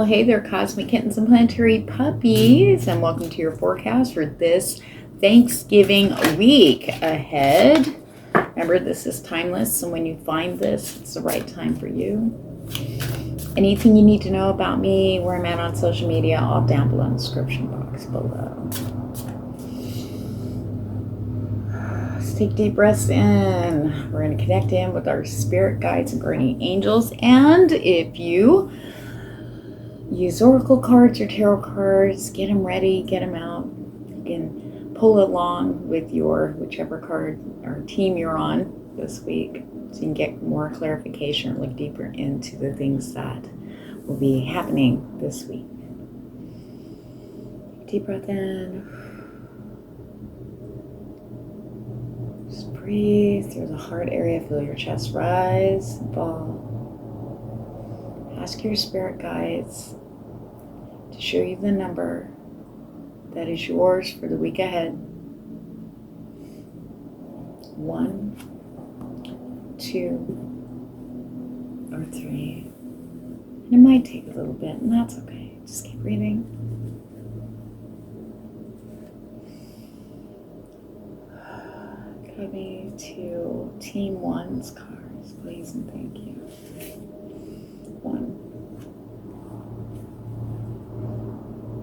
hey there, cosmic kittens and planetary puppies, and welcome to your forecast for this Thanksgiving week ahead. Remember, this is timeless, and when you find this, it's the right time for you. Anything you need to know about me, where I'm at on social media, all down below in the description box below. Let's take deep breaths in. We're going to connect in with our spirit guides and guardian angels, and if you use oracle cards or tarot cards, get them ready, get them out. You can pull along with your whichever card or team you're on this week so you can get more clarification or look deeper into the things that will be happening this week. Deep breath in. Just breathe through the heart area. Feel your chest rise and fall. Ask your spirit guides to show you the number that is yours for the week ahead. 1, 2, or 3. And it might take a little bit, and that's okay. Just keep breathing. Guide me to Team 1's cards, please, and thank you. 1.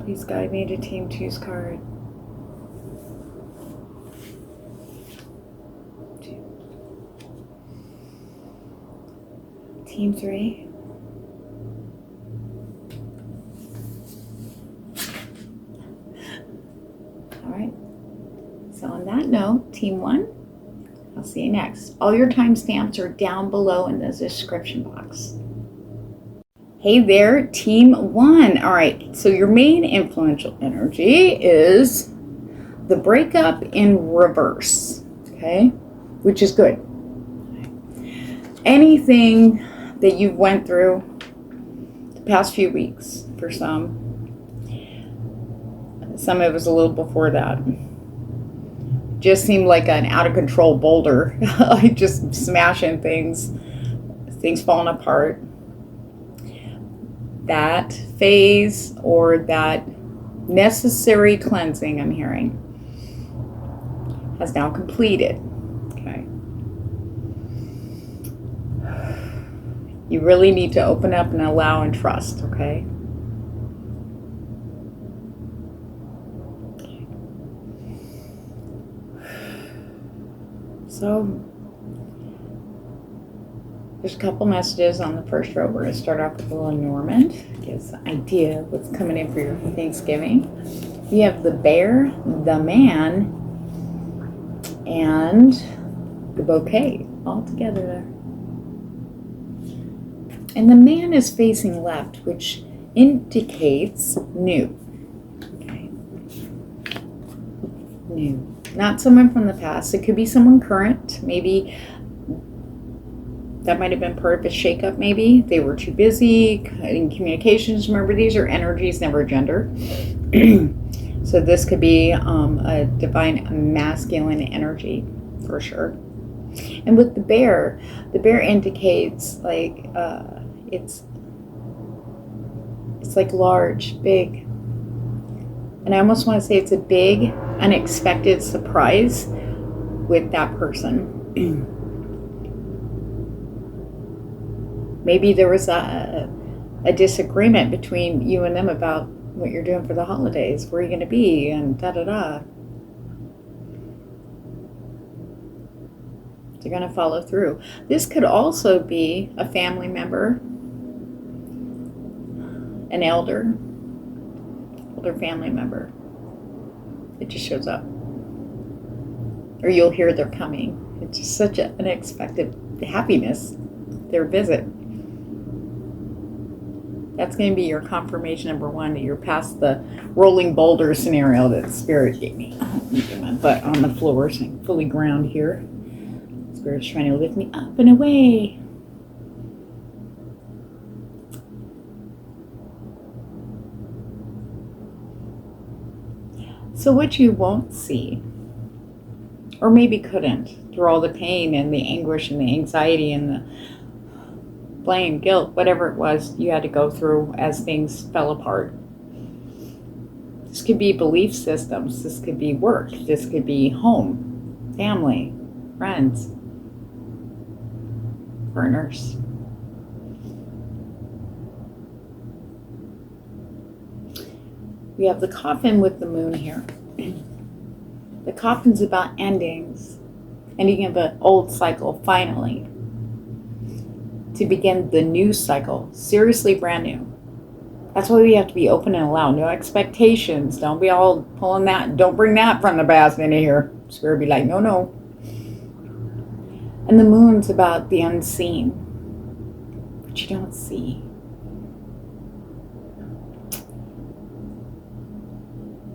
Please guide me to Team 2's card. 2. Team 3. All right. So on that note, Team 1, I'll see you next. All your timestamps are down below in the description box. Hey there, Team 1. All right, so your main influential energy is the breakup in reverse, okay? Which is good. Anything that you went through the past few weeks, for some of it was a little before that, just seemed like an out-of-control boulder, like just smashing things falling apart. That phase or that necessary cleansing, I'm hearing, has now completed. Okay. You really need to open up and allow and trust, okay? So, there's a couple messages on the first row. We're going to start off with the LENORMAND. Gives an idea of what's coming in for your Thanksgiving. You have the bear, the man, and the bouquet all together there. And the man is facing left, which indicates new. Okay. New. Not someone from the past. It could be someone current. Maybe that might have been part of a shakeup, maybe. They were too busy in communications. Remember, these are energies, never gender. So this could be a divine masculine energy, for sure. And with the bear indicates like it's like large, big. And I almost want to say it's a big, unexpected surprise with that person. Maybe there was a disagreement between you and them about what you're doing for the holidays, where you're going to be, and da-da-da. They're going to follow through. This could also be a family member, an elder family member. It just shows up. Or you'll hear they're coming. It's just such an unexpected happiness, their visit. That's going to be your confirmation number 1 that you're past the rolling boulder scenario that Spirit gave me. Get my butt on the floor so I can fully ground here. Spirit's trying to lift me up and away. So what you won't see, or maybe couldn't, through all the pain and the anguish and the anxiety and blame, guilt, whatever it was you had to go through as things fell apart. This could be belief systems. This could be work. This could be home, family, friends, partners. We have the coffin with the moon here. The coffin's about endings. Ending of an old cycle, finally. To begin the new cycle. Seriously brand new. That's why we have to be open and allow. No expectations. Don't be all pulling that. Don't bring that from the past into here. Spirit be like, no, no. And the moon's about the unseen. But you don't see.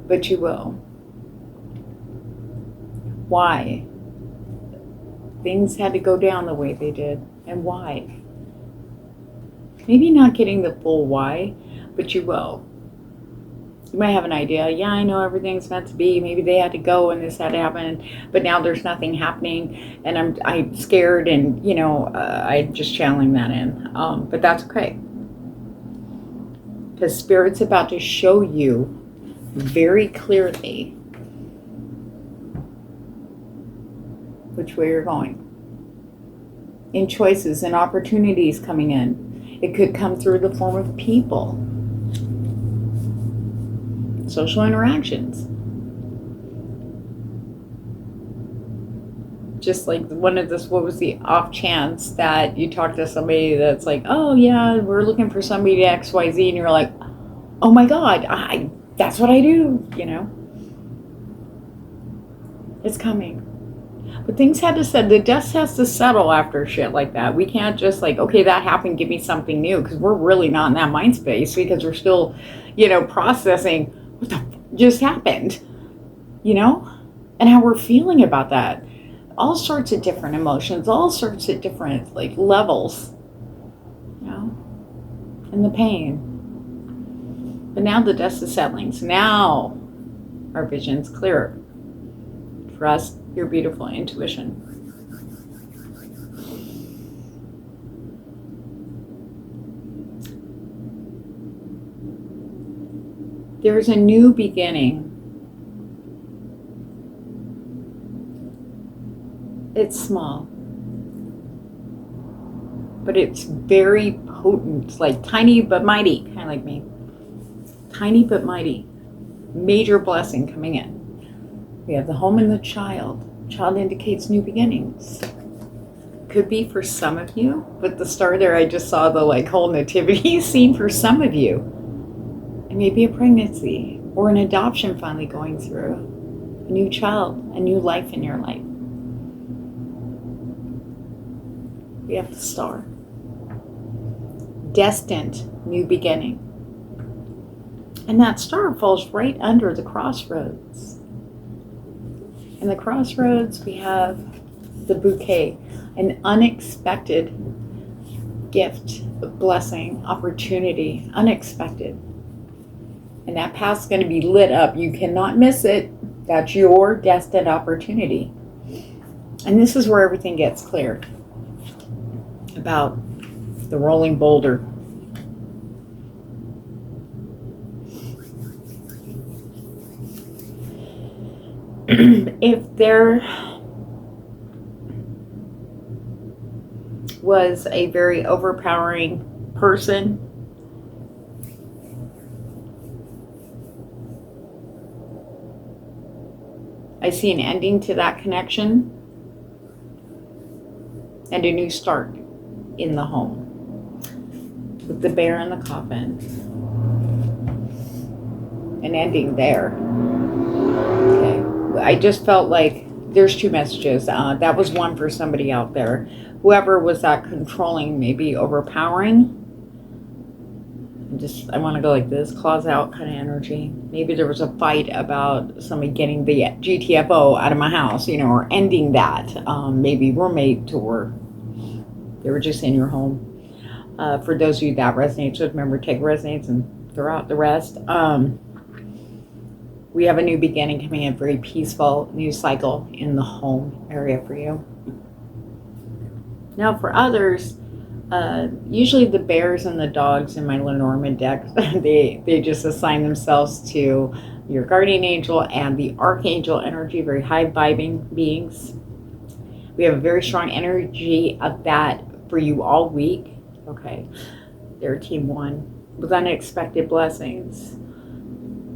But you will. Why? Things had to go down the way they did. And why? Maybe not getting the full why, but you will. You might have an idea. Yeah, I know everything's meant to be. Maybe they had to go and this had to happen, but now there's nothing happening, and I'm scared, and I'm just channeling that in. But that's okay, because Spirit's about to show you very clearly which way you're going. In choices and opportunities coming in. It could come through the form of people. Social interactions. Just like one of this, what was the off chance that you talk to somebody that's like, oh yeah, we're looking for somebody to XYZ, and you're like, oh my God, that's what I do, It's coming. But things had to settle. The dust has to settle after shit like that. We can't just like, okay, that happened, give me something new, because we're really not in that mind space, because we're still, processing what the just happened, and how we're feeling about that. All sorts of different emotions, all sorts of different levels, and the pain. But now the dust is settling. So now our vision's clearer. Trust your beautiful intuition. There's a new beginning. It's small, but it's very potent. It's like tiny but mighty, kind of like me. Tiny but mighty. Major blessing coming in. We have the home and the child. Child indicates new beginnings. Could be for some of you. With the star there, I just saw the whole nativity scene for some of you. It may be a pregnancy or an adoption finally going through. A new child, a new life in your life. We have the star. Destined new beginning. And that star falls right under the crossroads. In the crossroads, we have the bouquet, an unexpected gift, a blessing, opportunity, unexpected. And that path's going to be lit up. You cannot miss it. That's your destined opportunity. And this is where everything gets cleared about the rolling boulder. If there was a very overpowering person, I see an ending to that connection and a new start in the home with the bear in the coffin. An ending there. Okay. I just felt like there's two messages. That was one for somebody out there. Whoever was that controlling, maybe overpowering. I want to go like this, claws out kind of energy. Maybe there was a fight about somebody getting the GTFO out of my house, or ending that. Maybe roommate tour. They were just in your home. For those of you that resonates with, remember, take resonates and throw out the rest. We have a new beginning coming in, very peaceful, new cycle in the home area for you. Now for others, Usually the bears and the dogs in my Lenormand deck, they just assign themselves to your guardian angel and the archangel energy, very high vibing beings. We have a very strong energy of that for you all week. Okay, they're team 1 with unexpected blessings,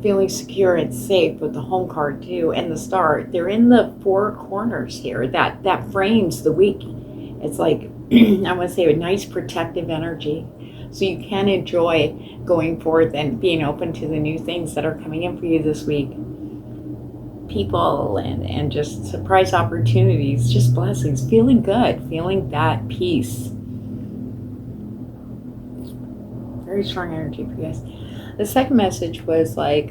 feeling secure and safe with the home card too, and the star. They're in the 4 corners here. That frames the week. It's like I want to say a nice protective energy, so you can enjoy going forth and being open to the new things that are coming in for you this week. People and just surprise opportunities, just blessings, feeling good, feeling that peace. Very strong energy for you guys. The second message was like,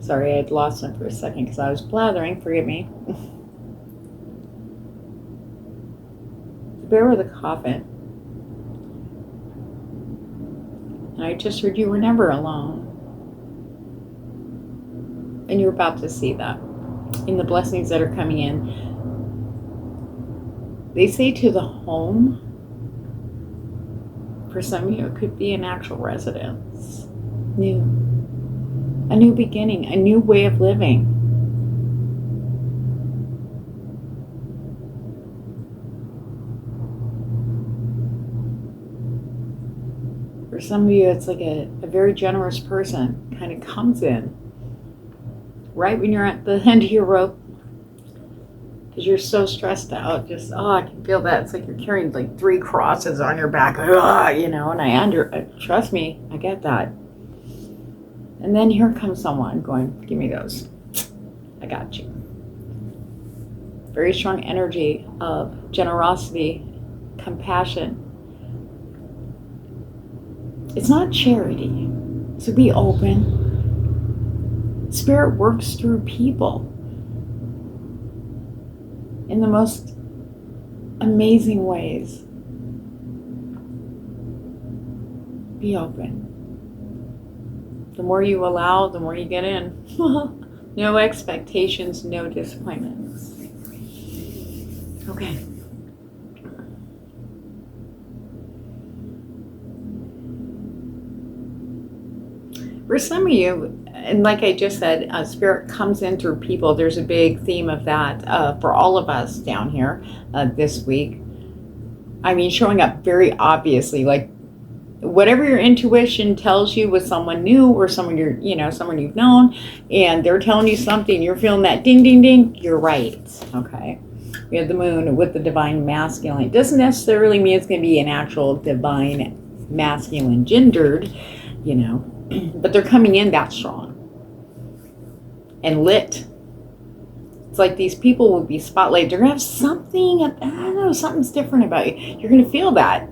sorry, I had lost them for a second because I was blathering, forgive me. The bear with the coffin. And I just heard you were never alone. And you're about to see that in the blessings that are coming in. They say to the home, for some of you, it could be an actual residence. New. A new beginning, a new way of living. For some of you, it's like a very generous person kind of comes in right when you're at the end of your rope, because you're so stressed out. Just, I can feel that. It's like you're carrying like 3 crosses on your back, and trust me, I get that. And then here comes someone going, give me those. I got you. Very strong energy of generosity, compassion. It's not charity, so be open. Spirit works through people in the most amazing ways. Be open. The more you allow, the more you get in. No expectations, no disappointments. Okay. For some of you, and like I just said, spirit comes in through people. There's a big theme of that for all of us down here this week. I mean, showing up very obviously, like whatever your intuition tells you with someone new or someone someone you've known, and they're telling you something, you're feeling that ding, ding, ding, you're right. Okay. We have the moon with the divine masculine. It doesn't necessarily mean it's going to be an actual divine masculine gendered, but they're coming in that strong and lit. It's like these people will be spotlighted. They're going to have something, I don't know, something's different about you. You're going to feel that.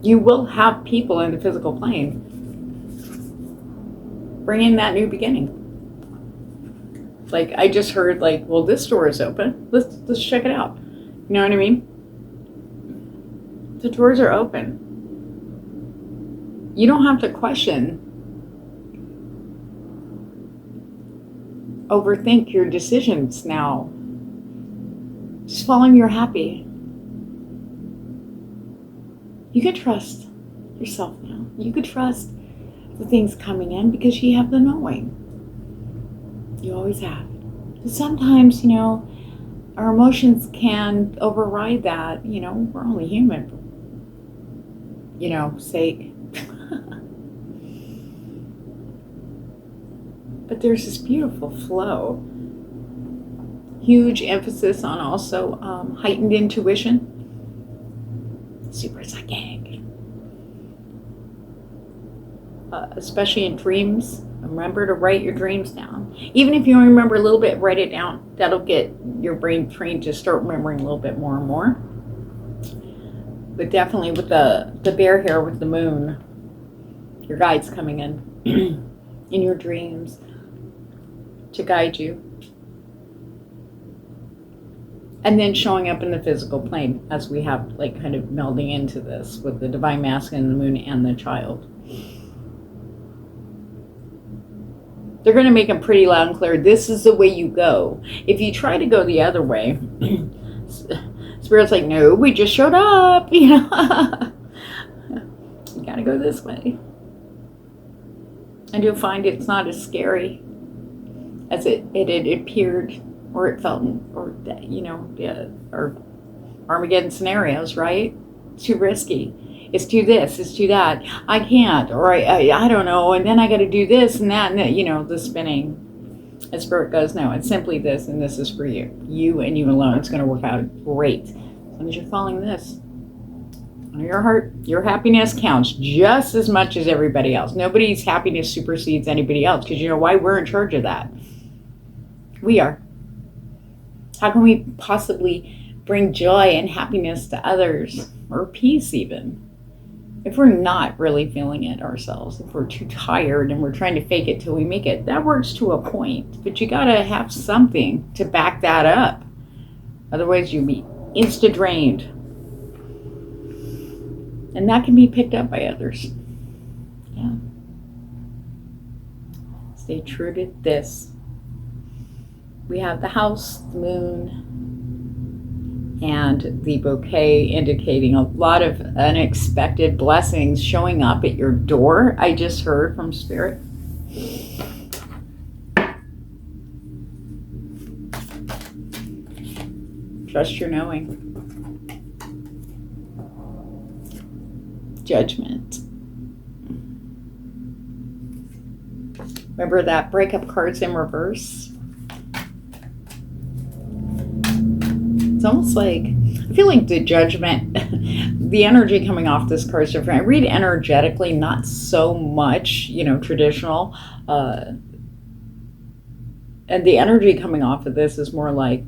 You will have people in the physical plane bring in that new beginning. Like I just heard, like, well, this door is open. Let's check it out. You know what I mean? The doors are open. You don't have to question, overthink your decisions now. Just follow your happy. You can trust yourself now. You could trust the things coming in because you have the knowing. You always have. But sometimes, our emotions can override that. We're only human. Sake. But there's this beautiful flow. Huge emphasis on also heightened intuition. Super psychic. Especially in dreams. Remember to write your dreams down. Even if you don't remember a little bit, write it down. That'll get your brain trained to start remembering a little bit more and more. But definitely with the bear hair with the moon, your guides coming in in your dreams to guide you. And then showing up in the physical plane as we have like kind of melding into this with the divine masculine, the moon, and the child. They're going to make them pretty loud and clear. This is the way you go. If you try to go the other way, Spirit's like, no, we just showed up. You know, you got to go this way. And you'll find it's not as scary as it appeared, or it felt, or, you know, or Armageddon scenarios, right? It's too risky. It's too this, it's too that. I can't, or I don't know, and then I got to do this and that, you know, the spinning. And Spirit goes, no, it's simply this, and this is for you. You and you alone. It's going to work out great. As long as you're following this. Your heart, your happiness counts just as much as everybody else. Nobody's happiness supersedes anybody else, because you know why? We're in charge of that. We are. How can we possibly bring joy and happiness to others, or peace even, if we're not really feeling it ourselves? If we're too tired and we're trying to fake it till we make it, that works to a point, but you got to have something to back that up. Otherwise you'll be insta-drained, and that can be picked up by others. Yeah. Stay true to this. We have the house, the moon, and the bouquet, indicating a lot of unexpected blessings showing up at your door. I just heard from Spirit. Trust your knowing. Judgment. Remember that breakup card's in reverse? It's almost like, I feel like the judgment, the energy coming off this card is different. I read energetically, not so much, you know, traditional. And the energy coming off of this is more like,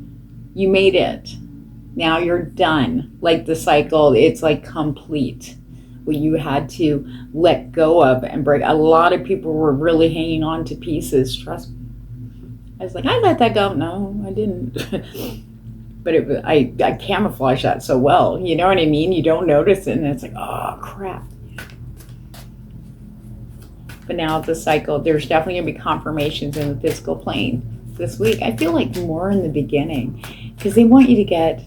you made it. Now you're done. Like the cycle, it's like complete. What you had to let go of and break. A lot of people were really hanging on to pieces. Trust me. I was like, I let that go. No, I didn't. But I camouflage that so well. You know what I mean? You don't notice it, and it's like, oh, crap. But now the cycle, there's definitely going to be confirmations in the physical plane this week. I feel like more in the beginning, because they want you to get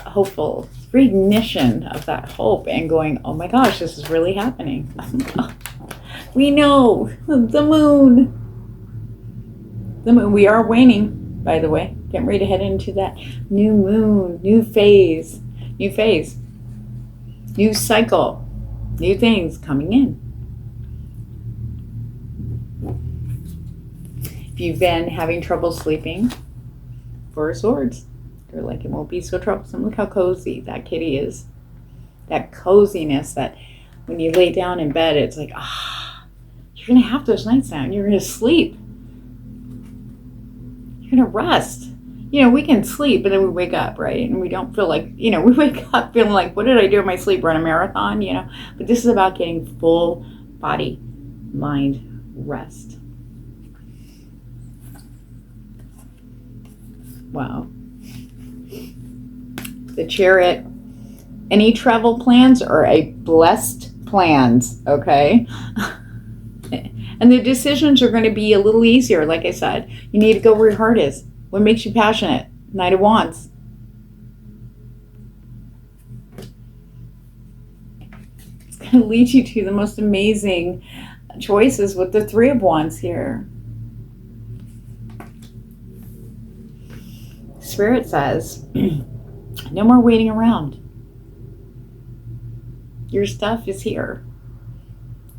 hopeful, reignition of that hope, and going, oh my gosh, this is really happening. We know the moon. The moon. We are waning, by the way. Getting ready to head into that new moon, new phase, new cycle, new things coming in. If you've been having trouble sleeping, Four of Swords. They're like, it won't be so troublesome. Look how cozy that kitty is. That coziness, that when you lay down in bed, it's like, you're going to have those nights now. You're going to sleep. You're going to rest. You know, we can sleep, but then we wake up, right? And we don't feel like, you know, we wake up feeling like, what did I do in my sleep? Run a marathon, you know? But this is about getting full body, mind rest. Wow. The Chariot. Any travel plans are a blessed plans, okay? And the decisions are going to be a little easier, like I said. You need to go where your heart is. What makes you passionate? Knight of Wands. It's going to lead you to the most amazing choices with the Three of Wands here. Spirit says, no more waiting around. Your stuff is here.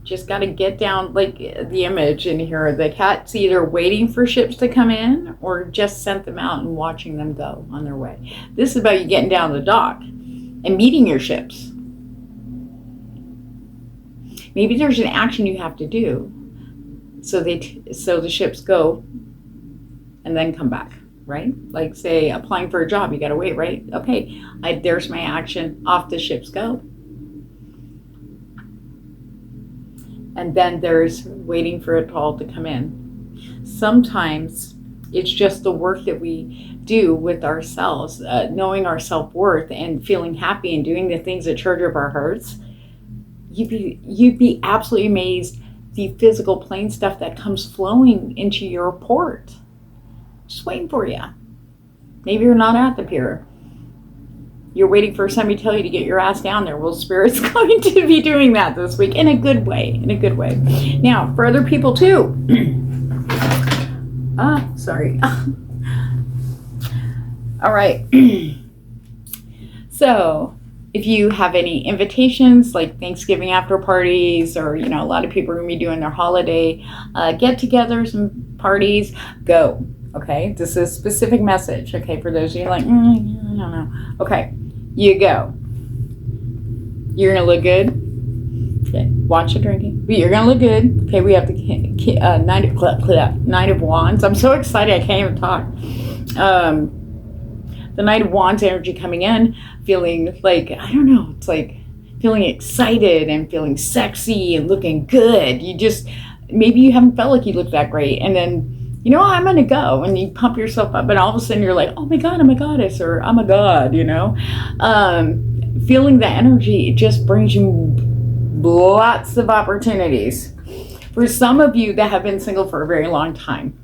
Just got to get down, like the image in here. The cat's either waiting for ships to come in or just sent them out and watching them go on their way. This is about you getting down the dock and meeting your ships. Maybe there's an action you have to do so the ships go and then come back, right? Like say applying for a job, you got to wait, right? Okay, there's my action, off the ships go. And then there's waiting for it all to come in. Sometimes it's just the work that we do with ourselves, knowing our self-worth and feeling happy and doing the things that charge up our hearts. You'd be absolutely amazed the physical plane stuff that comes flowing into your port. Just waiting for you. Maybe you're not at the pier. You're waiting for somebody to tell you to get your ass down there. Well, Spirit's going to be doing that this week in a good way. In a good way. Now, for other people too. Sorry. All right. So, if you have any invitations, like Thanksgiving after parties, or, you know, a lot of people are going to be doing their holiday get-togethers and parties, go. Okay, this is a specific message. Okay, for those of you like, I don't know. Okay, you go. You're gonna look good. Okay, watch the drinking. But you're gonna look good. Okay, we have the Knight of Wands. I'm so excited I can't even talk. The Knight of Wands energy coming in, feeling like, I don't know, it's like feeling excited and feeling sexy and looking good. You just, maybe you haven't felt like you look that great, and then, you know, I'm gonna go, and you pump yourself up, and all of a sudden you're like, oh my God, I'm a goddess, or I'm a god, you know. Feeling that energy, it just brings you lots of opportunities. For some of you that have been single for a very long time,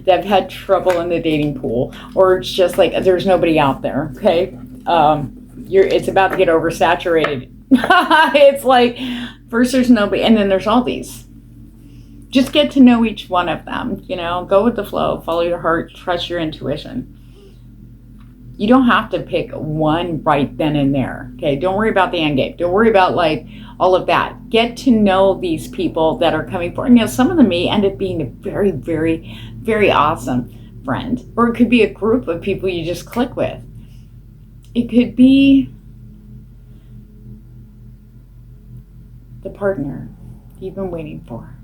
that have had trouble in the dating pool, or it's just like there's nobody out there, okay? It's about to get oversaturated. It's like, first there's nobody, and then there's all these. Just get to know each one of them, you know, go with the flow, follow your heart, trust your intuition. You don't have to pick one right then and there, okay? Don't worry about the end game. Don't worry about like all of that. Get to know these people that are coming forward. You know, some of them may end up being a very, very, very awesome friend, or it could be a group of people you just click with. It could be the partner you've been waiting for.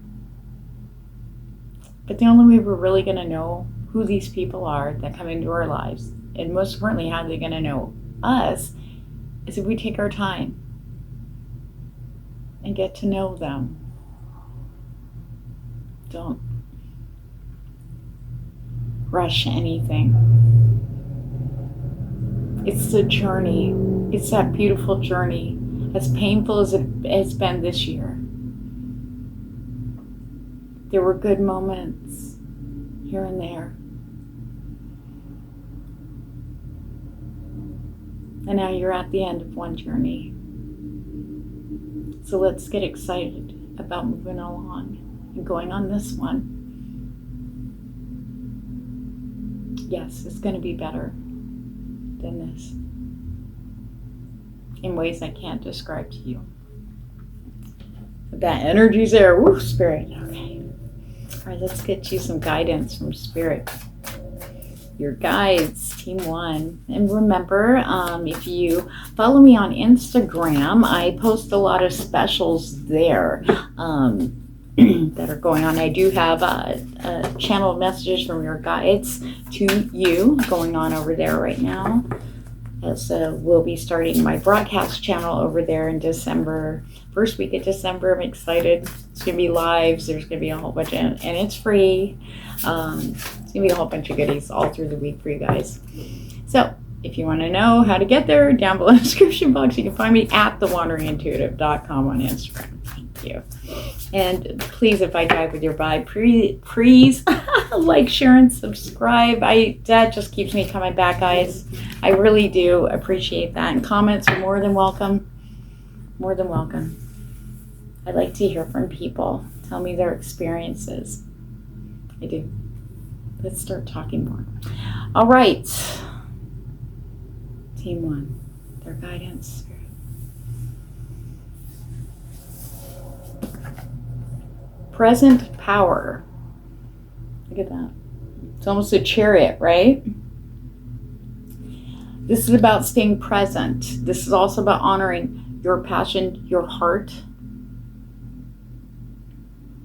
But the only way we're really going to know who these people are that come into our lives, and most importantly, how they're going to know us, is if we take our time and get to know them. Don't rush anything. It's the journey. It's that beautiful journey, as painful as it has been this year. There were good moments here and there. And now you're at the end of one journey. So let's get excited about moving along and going on this one. Yes, it's going to be better than this in ways I can't describe to you. But that energy's there. Woo, Spirit. Okay. All right, let's get you some guidance from Spirit. Your guides, Team 1. And remember, if you follow me on Instagram, I post a lot of specials there that are going on. I do have a channel of messages from your guides to you going on over there right now. As we'll be starting my broadcast channel over there in December. First week of December, I'm excited. It's going to be lives. There's going to be a whole bunch of, and it's free. It's going to be a whole bunch of goodies all through the week for you guys. So if you want to know how to get there, down below in the description box, you can find me at thewanderingintuitive.com on Instagram. Thank you. And please, if I vibe with your vibe, please like, share, and subscribe. That just keeps me coming back, guys. I really do appreciate that. And comments are more than welcome. More than welcome. I like to hear from people. Tell me their experiences. I do. Let's start talking more. All right. Team 1. Their guidance, Spirit. Present power. Look at that. It's almost a chariot, right? This is about staying present. This is also about honoring your passion, your heart.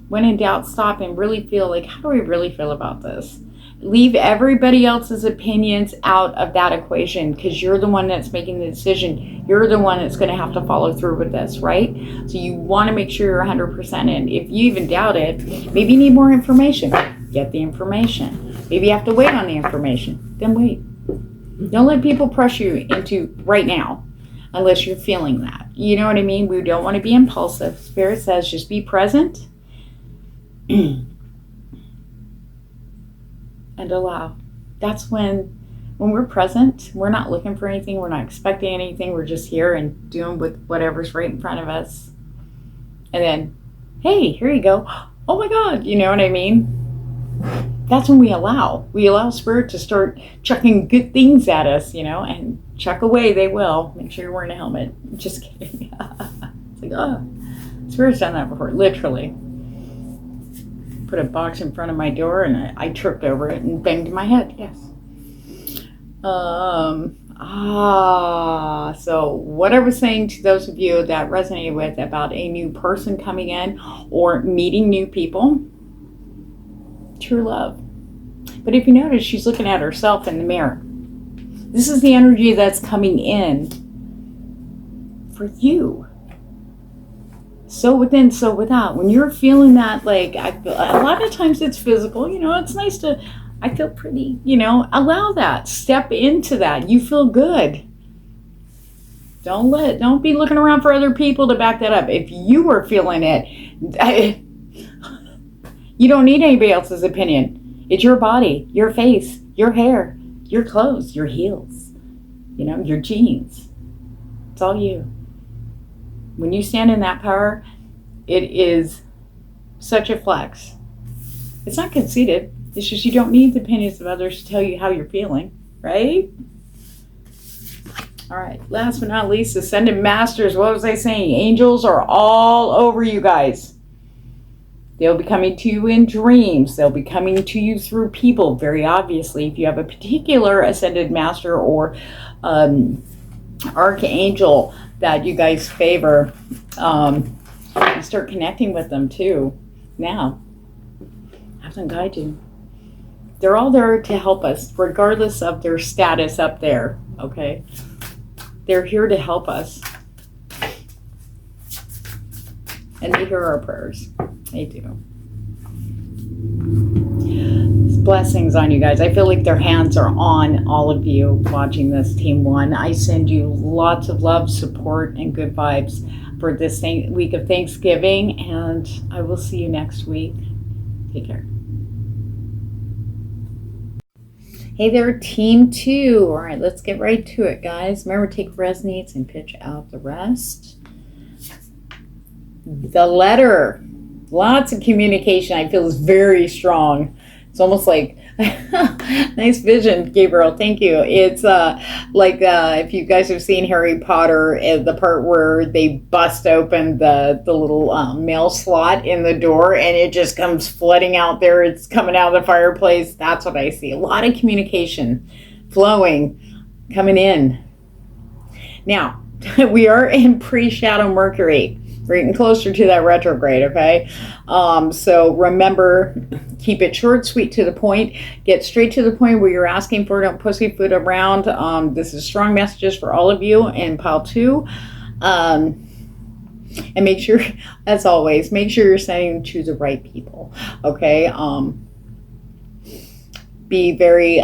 When in doubt, stop and really feel like, how do we really feel about this? Leave everybody else's opinions out of that equation, because you're the one that's making the decision. You're the one that's going to have to follow through with this, right? So you want to make sure you're 100% in. If you even doubt it, maybe you need more information. Get the information. Maybe you have to wait on the information. Then wait. Don't let people pressure you into right now unless you're feeling that. You know what I mean? We don't want to be impulsive. Spirit says just be present. And allow. That's when we're present, we're not looking for anything, we're not expecting anything, we're just here and doing with whatever's right in front of us. And then, hey, here you go. Oh my God, you know what I mean? That's when we allow. We allow Spirit to start chucking good things at us, you know, and chuck away, they will. Make sure you're wearing a helmet. Just kidding. It's like, oh, Spirit's done that before, literally. Put a box in front of my door and I tripped over it and banged my head, yes. So what I was saying to those of you that resonated with about a new person coming in or meeting new people, true love. But if you notice, she's looking at herself in the mirror. This is the energy that's coming in for you. So within, so without. When you're feeling that, like, a lot of times it's physical, you know, it's nice to, I feel pretty, you know, allow that. Step into that. You feel good. Don't be looking around for other people to back that up. If you are feeling it, you don't need anybody else's opinion. It's your body, your face, your hair, your clothes, your heels, you know, your jeans. It's all you. When you stand in that power, it is such a flex. It's not conceited. It's just you don't need the opinions of others to tell you how you're feeling, right? All right, last but not least, Ascended Masters. What was I saying? Angels are all over you guys. They'll be coming to you in dreams. They'll be coming to you through people, very obviously. If you have a particular Ascended Master or Archangel that you guys favor, you start connecting with them too. Now, have them guide you. They're all there to help us, regardless of their status up there, okay? They're here to help us. And they hear our prayers. They do. Blessings on you guys. I feel like their hands are on all of you watching this, Team 1. I send you lots of love, support, and good vibes for this week of Thanksgiving, and I will see you next week. Take care. Hey there, Team 2. All right, let's get right to it, guys. Remember, take resonates and pitch out the rest. The letter. Lots of communication, I feel, is very strong. It's almost like, nice vision, Gabriel, thank you. It's if you guys have seen Harry Potter, the part where they bust open the little mail slot in the door and it just comes flooding out there. It's coming out of the fireplace. That's what I see. A lot of communication flowing, coming in. Now, we are in pre-shadow Mercury. We're getting closer to that retrograde, okay? So remember, keep it short, sweet, to the point. Get straight to the point where you're asking for. Don't pussyfoot around. This is strong messages for all of you in pile 2. And make sure, as always, make sure you're sending to the right people, okay? Be very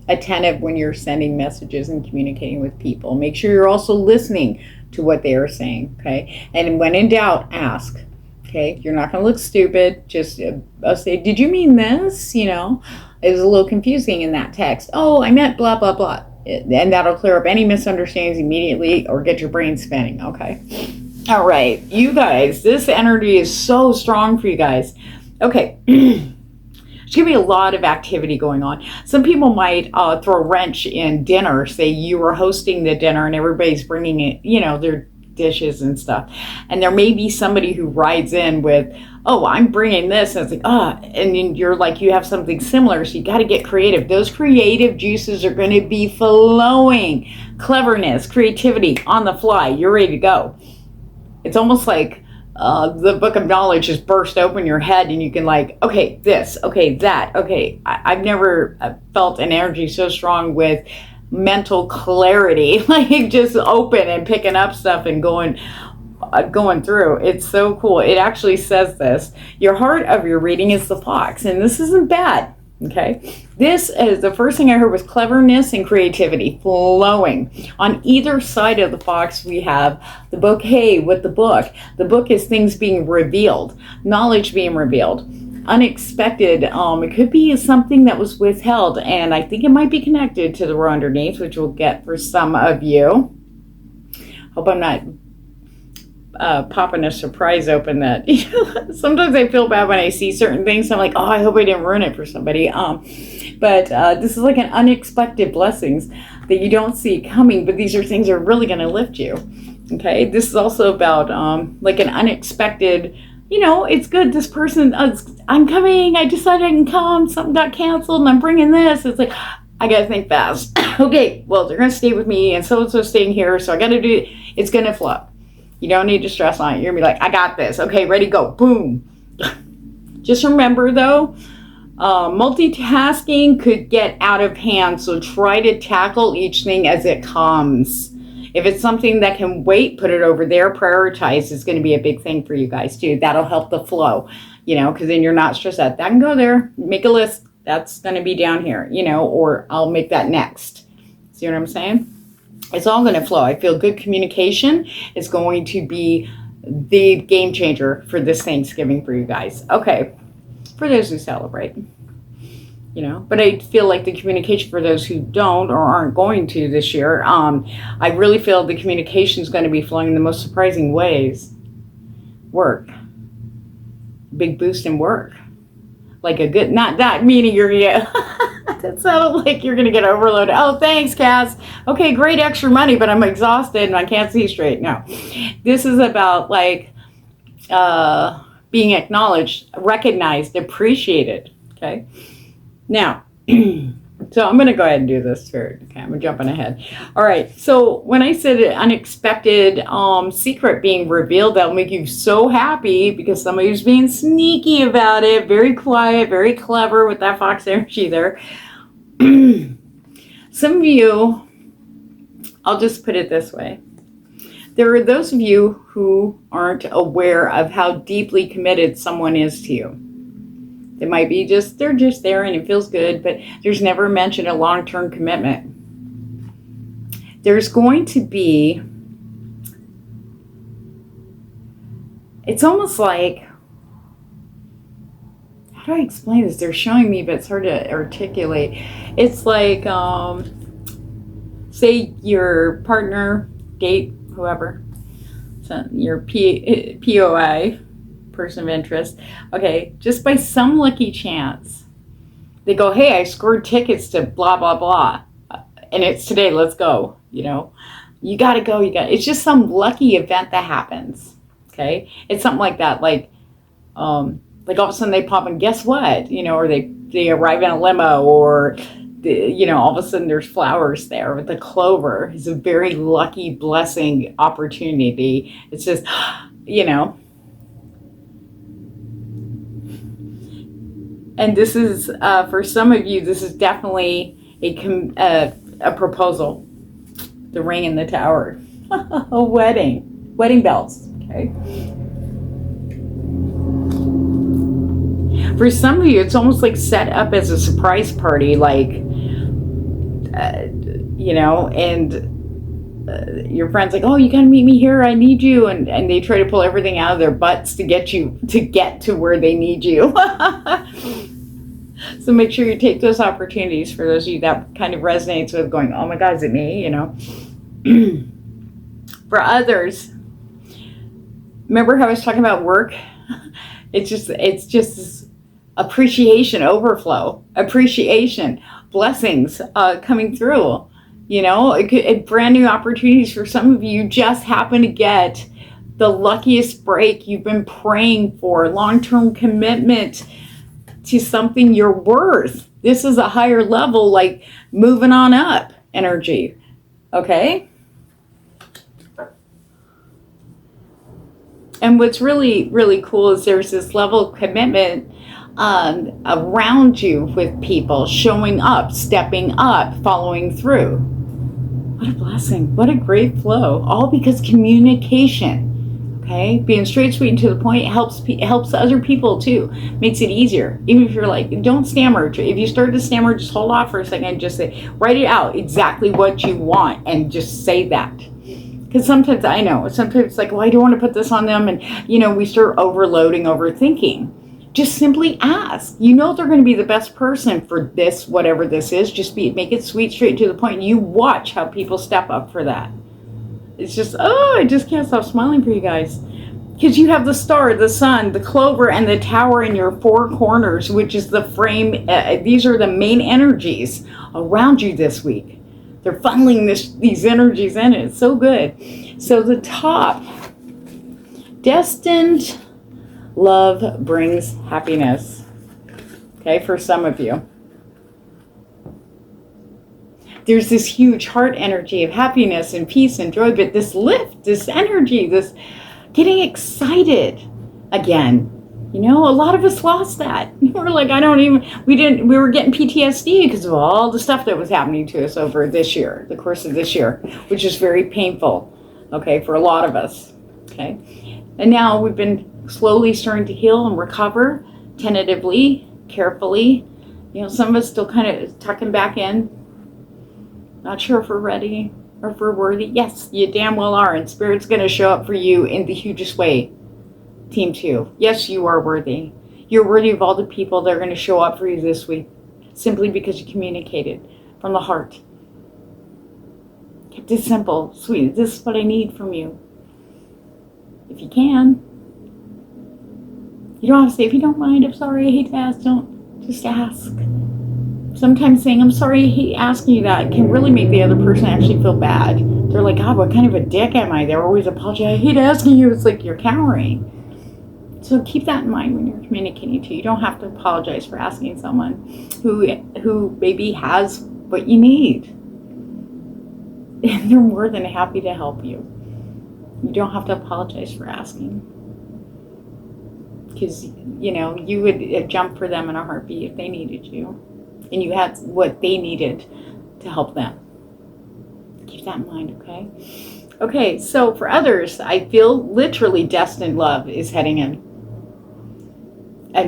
attentive when you're sending messages and communicating with people. Make sure you're also listening to what they are saying, okay? And when in doubt, ask, okay? You're not going to look stupid. Just say, did you mean this? You know, it was a little confusing in that text. Oh, I meant blah, blah, blah. And that'll clear up any misunderstandings immediately or get your brain spinning, okay? All right, you guys, this energy is so strong for you guys. Okay. There's going to be a lot of activity going on. Some people might throw a wrench in dinner. Say you were hosting the dinner and everybody's bringing it, you know, their dishes and stuff. And there may be somebody who rides in with, oh, I'm bringing this. And it's like, and then you're like, you have something similar. So you got to get creative. Those creative juices are going to be flowing. Cleverness, creativity on the fly. You're ready to go. It's almost like the book of knowledge just burst open your head and you can like, okay, this, okay, that, okay. I've never felt an energy so strong with mental clarity, like just open and picking up stuff and going through. It's so cool. It actually says this, your heart of your reading is the fox, and this isn't bad. Okay, this is the first thing I heard was cleverness and creativity flowing. On either side of the box, we have the bouquet with the book. The book is things being revealed, knowledge being revealed, unexpected. It could be something that was withheld, and I think it might be connected to the row underneath, which we'll get for some of you. Hope I'm not popping a surprise open that sometimes I feel bad when I see certain things. I'm like, oh, I hope I didn't ruin it for somebody. But this is like an unexpected blessings that you don't see coming, but these are things that are really going to lift you. Okay, this is also about like an unexpected, it's good. This person, I'm coming. I decided I can come. Something got canceled, and I'm bringing this. It's like, I got to think fast. Okay, well, they're going to stay with me, and so staying here, so I got to do it. It's going to flow. You don't need to stress on it. You're going to be like, I got this. Okay, ready, go. Boom. Just remember, though, multitasking could get out of hand, so try to tackle each thing as it comes. If it's something that can wait, put it over there. Prioritize is going to be a big thing for you guys, too. That'll help the flow, because then you're not stressed out. That can go there. Make a list. That's going to be down here, or I'll make that next. See what I'm saying? It's all going to flow. I feel good communication is going to be the game changer for this Thanksgiving for you guys. Okay, for those who celebrate, but I feel like the communication for those who don't or aren't going to this year, I really feel the communication is going to be flowing in the most surprising ways. Work. Big boost in work. Like a good, not that meaning you're going to get, that sounded like you're going to get overloaded. Oh, thanks, Catz. Okay, great extra money, but I'm exhausted and I can't see straight. No, this is about like being acknowledged, recognized, appreciated. Okay, now, so I'm going to go ahead and do this third. Okay, I'm jumping ahead. All right, so when I said an unexpected secret being revealed, that'll make you so happy because somebody who's being sneaky about it, very quiet, very clever with that fox energy there. Some of you, I'll just put it this way. There are those of you who aren't aware of how deeply committed someone is to you. It might be they're just there and it feels good, but there's never mentioned a long-term commitment. There's going to be, it's almost like, how do I explain this? They're showing me, but it's hard to articulate. It's like, say your partner, date, whoever, so your POI, person of interest, okay, just by some lucky chance, they go, hey, I scored tickets to blah, blah, blah, and it's today, let's go, you got to go, it's just some lucky event that happens, okay? It's something like that, like all of a sudden they pop and guess what, or they arrive in a limo, or all of a sudden there's flowers there with the clover. It's a very lucky blessing opportunity. It's just, and this is, for some of you, this is definitely a proposal. The ring in the tower. A wedding. Wedding bells, okay? For some of you, it's almost like set up as a surprise party, like, and your friend's like, oh, you gotta meet me here, I need you, and they try to pull everything out of their butts to get to where they need you. So make sure you take those opportunities for those of you that kind of resonates with going, oh my God, is it me? For others, remember how I was talking about work? It's just appreciation, overflow, appreciation, blessings coming through. Brand new opportunities for some of you. Just happen to get the luckiest break you've been praying for, long-term commitment to something you're worth. This is a higher level, like moving on up energy. Okay? And what's really, really cool is there's this level of commitment around you with people, showing up, stepping up, following through. What a blessing. What a great flow. All because communication. Okay, being straight, sweet, and to the point helps other people too. Makes it easier. Even if you're like, don't stammer. If you start to stammer, just hold off for a second and just say, write it out exactly what you want and just say that. Because sometimes I know, sometimes it's like, well, I don't want to put this on them, and we start overloading, overthinking. Just simply ask. You know they're going to be the best person for this, whatever this is. Just make it sweet, straight to the point. You watch how people step up for that. It's just, I just can't stop smiling for you guys. Because you have the star, the sun, the clover, and the tower in your four corners, which is the frame. These are the main energies around you this week. They're funneling these energies in. It's so good. So the top, destined love brings happiness. Okay, for some of you. There's this huge heart energy of happiness and peace and joy, but this lift, this energy, this getting excited again. A lot of us lost that. We're like, we were getting PTSD because of all the stuff that was happening to us over this year, the course of this year, which is very painful, okay, for a lot of us, okay? And now we've been slowly starting to heal and recover, tentatively, carefully. Some of us still kind of tucking back in. Not sure if we're ready or if we're worthy. Yes, you damn well are. And Spirit's going to show up for you in the hugest way. Team 2. Yes, you are worthy. You're worthy of all the people that are going to show up for you this week. Simply because you communicated from the heart. Kept it simple, sweet. This is what I need from you. If you can. You don't have to say, if you don't mind, I'm sorry, I hate to ask. Don't. Just ask. Sometimes saying, I'm sorry, I hate asking you that, can really make the other person actually feel bad. They're like, God, what kind of a dick am I? They're always apologizing. I hate asking you. It's like you're cowering. So keep that in mind when you're communicating to. You don't have to apologize for asking someone who maybe has what you need. And they're more than happy to help you. You don't have to apologize for asking. Because, you would jump for them in a heartbeat if they needed you. And you had what they needed to help them. Keep that in mind, okay? Okay, so for others, I feel literally destined love is heading in.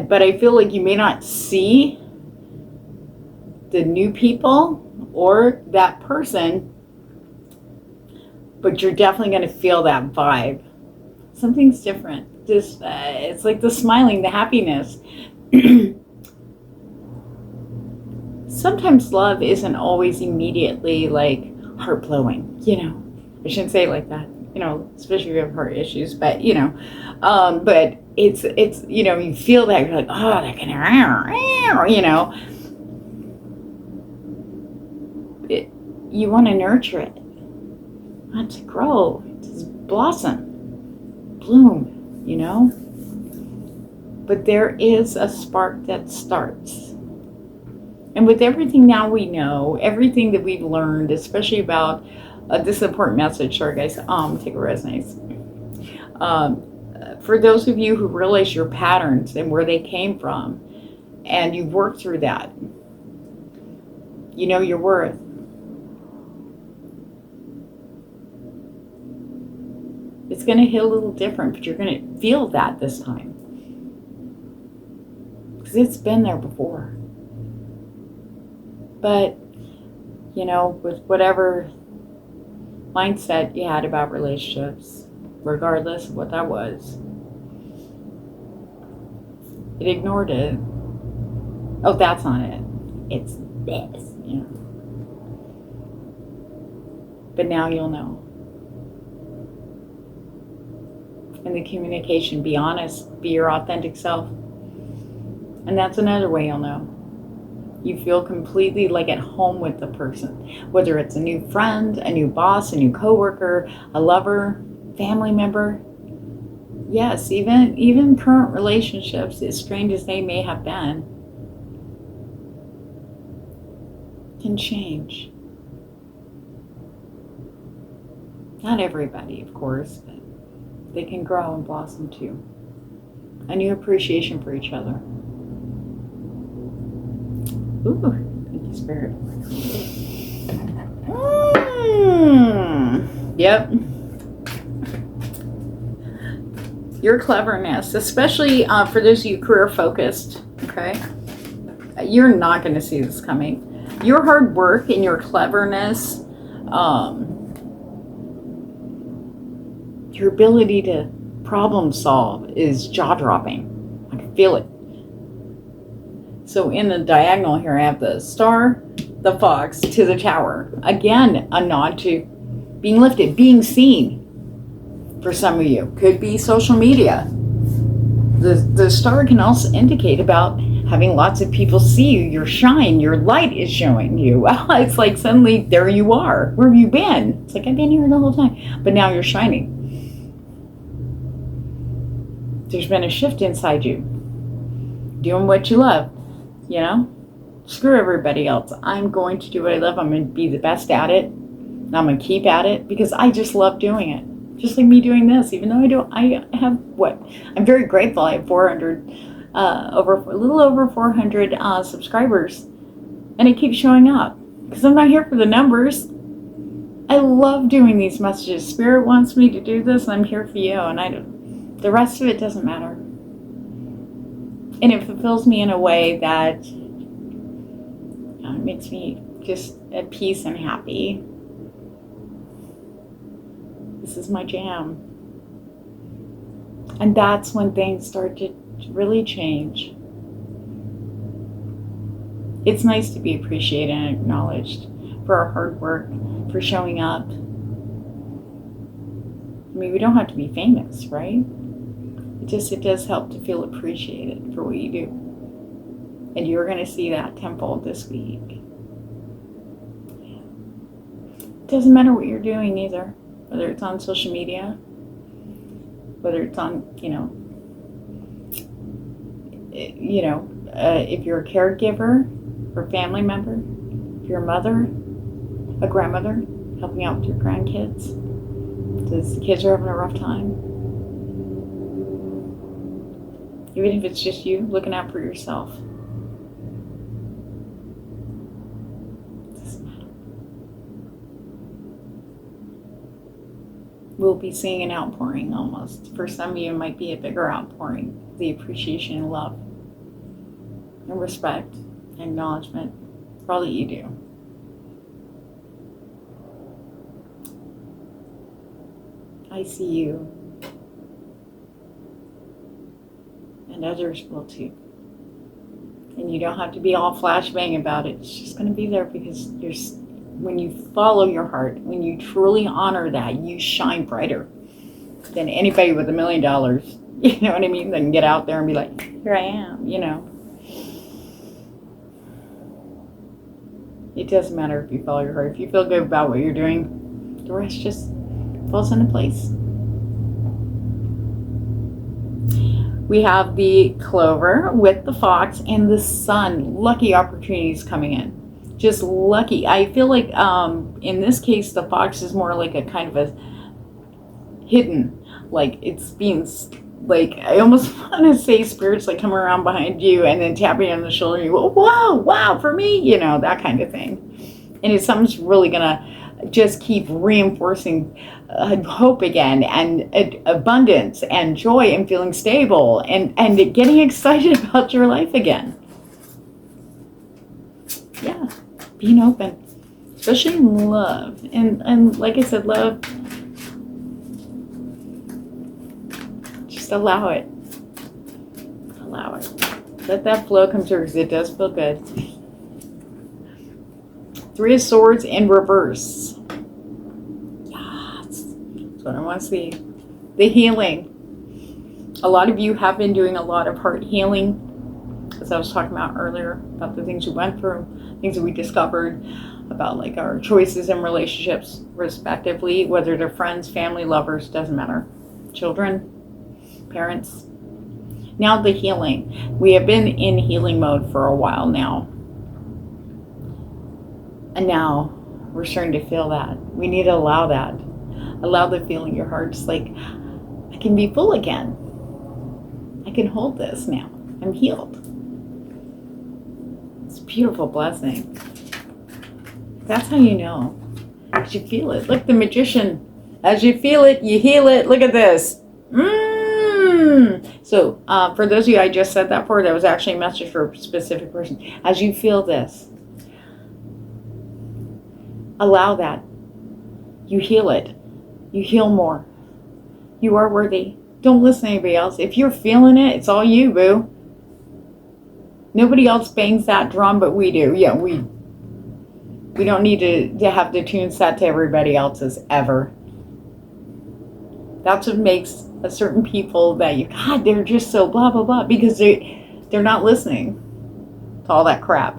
But I feel like you may not see the new people or that person, but you're definitely going to feel that vibe. Something's different. It's like the smiling, the happiness. Sometimes love isn't always immediately like heart-blowing, I shouldn't say it like that, especially if you have heart issues, but, but it's you feel that, you're like, oh, they're gonna, you want to nurture it. You want it to grow, to blossom, bloom, But there is a spark that starts. And with everything now we know, everything that we've learned, especially about this important message, sorry guys, take a resonance. For those of you who realize your patterns and where they came from, and you've worked through that, you know your worth. It's going to hit a little different, but you're going to feel that this time. Because it's been there before. But, with whatever mindset you had about relationships, regardless of what that was, it ignored it. Oh, that's not it. It's this, But now you'll know. And the communication, be honest, be your authentic self. And that's another way you'll know. You feel completely like at home with the person, whether it's a new friend, a new boss, a new coworker, a lover, family member. Yes, even current relationships, as strange as they may have been, can change. Not everybody, of course, but they can grow and blossom too. A new appreciation for each other. Ooh, thank you, Spirit. Yep. your cleverness, especially for those of you career focused, okay? You're not going to see this coming. Your hard work and your cleverness, your ability to problem solve is jaw-dropping. I can feel it. So in the diagonal here, I have the star, the fox to the tower. Again, a nod to being lifted, being seen. For some of you, could be social media. The star can also indicate about having lots of people see you, your shine, your light is showing you. It's like suddenly there you are. Where have you been? It's like, I've been here the whole time, but now you're shining. There's been a shift inside you. Doing what you love, you know? Screw everybody else. I'm going to do what I love. I'm going to be the best at it. And I'm going to keep at it because I just love doing it. Just like me doing this, even though I have what? I'm very grateful. I have a little over 400 subscribers. And it keeps showing up. Because I'm not here for the numbers. I love doing these messages. Spirit wants me to do this, and I'm here for you. And the rest of it doesn't matter. And it fulfills me in a way that makes me just at peace and happy. This is my jam. And that's when things start to really change. It's nice to be appreciated and acknowledged for our hard work, for showing up. I mean, we don't have to be famous, right? It does help to feel appreciated for what you do. And you're going to see that tenfold this week. It doesn't matter what you're doing either. Whether it's on social media, whether it's on, if you're a caregiver or family member, if you're a mother, a grandmother, helping out with your grandkids, because the kids are having a rough time. Even if it's just you looking out for yourself. We'll be seeing an outpouring almost. For some of you, it might be a bigger outpouring. The appreciation and love and respect and acknowledgement for all that you do. I see you. And others will too. And you don't have to be all flashbang about it. It's just going to be there because when you follow your heart, when you truly honor that, you shine brighter than anybody with $1 million. You know what I mean? Then get out there and be like, here I am, It doesn't matter if you follow your heart. If you feel good about what you're doing, the rest just falls into place. We have the clover with the fox and the sun. Lucky opportunities coming in. Just lucky. I feel like in this case, the fox is more like a kind of a hidden, like it's being, like, I almost want to say spirits like come around behind you and then tapping you on the shoulder and you go, wow, for me, that kind of thing. And it's something's really going to just keep reinforcing hope again and abundance and joy and feeling stable and getting excited about your life again. Yeah. Being open, especially in love. And like I said, love, just allow it. Allow it. Let that flow come through because it does feel good. 3 of Swords in reverse. Yes. That's what I want to see. The healing. A lot of you have been doing a lot of heart healing. As I was talking about earlier, about the things we went through, things that we discovered, about like our choices and relationships respectively, whether they're friends, family, lovers, doesn't matter. Children, parents. Now the healing. We have been in healing mode for a while now. And now we're starting to feel that. We need to allow that. Allow the feeling in your heart. Just like, I can be full again. I can hold this now. I'm healed. It's a beautiful blessing. That's how you know. Because you feel it. Look, the magician. As you feel it, you heal it. Look at this. So for those of you I just said that for, that was actually a message for a specific person. As you feel this, allow that. You heal it. You heal more. You are worthy. Don't listen to anybody else. If you're feeling it, it's all you, boo. Nobody else bangs that drum, but we do. Yeah, we don't need to have the tune set to everybody else's ever. That's what makes a certain people that God, they're just so blah, blah, blah, because they're not listening to all that crap.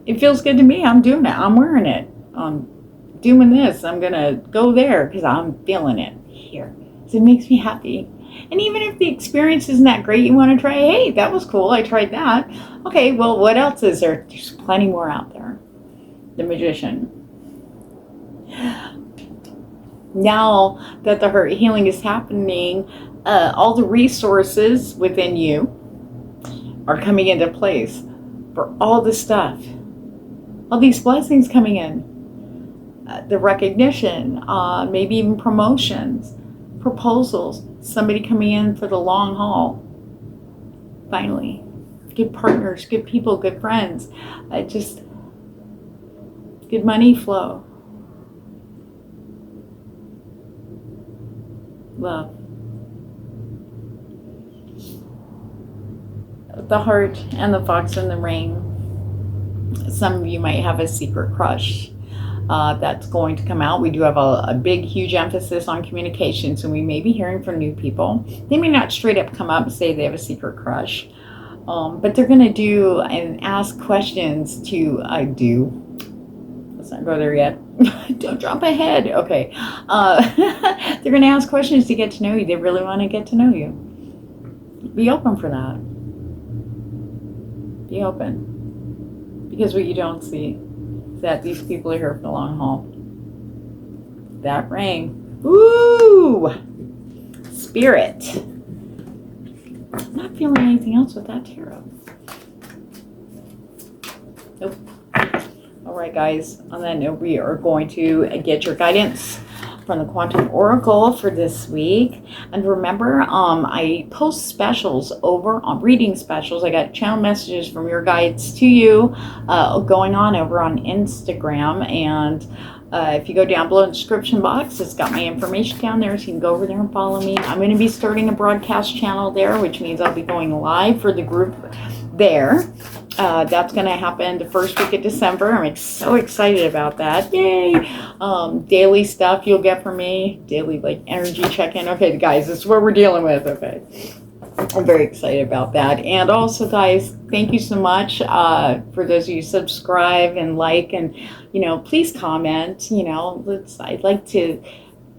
It feels good to me. I'm doing it. I'm wearing it. I'm doing this. I'm going to go there because I'm feeling it here. So it makes me happy. And even if the experience isn't that great, you want to try, hey, that was cool. I tried that. Okay, well, what else is there? There's plenty more out there. The Magician. Now that the heart healing is happening, all the resources within you are coming into place for all the stuff. All these blessings coming in. The recognition, maybe even promotions, proposals, somebody coming in for the long haul. Finally. Good partners, good people, good friends. Just good money flow. Love. The heart and the fox in the ring. Some of you might have a secret crush that's going to come out. We do have a big, huge emphasis on communication, so we may be hearing from new people. They may not straight up come up and say they have a secret crush, but they're going to do and ask questions to let's not go there yet. Don't jump ahead. Okay. They're going to ask questions to get to know you. They really want to get to know you. Be open for that. Be open. Because what you don't see is that these people are here for the long haul. That ring. Ooh! Spirit. I'm not feeling anything else with that tarot. Nope. All right, guys. On that note, we are going to get your guidance from the Quantum Oracle for this week. And remember, I post specials over on reading specials. I got channel messages from your guides to you going on over on Instagram. And if you go down below in the description box, it's got my information down there, so you can go over there and follow me. I'm going to be starting a broadcast channel there, which means I'll be going live for the group there. That's going to happen the first week of December. I'm so excited about that. Yay! Daily stuff you'll get from me. Daily, like, energy check-in. Okay, guys, this is what we're dealing with. Okay. I'm very excited about that. And also, guys, thank you so much for those of you who subscribe and like, and, please comment. I'd like to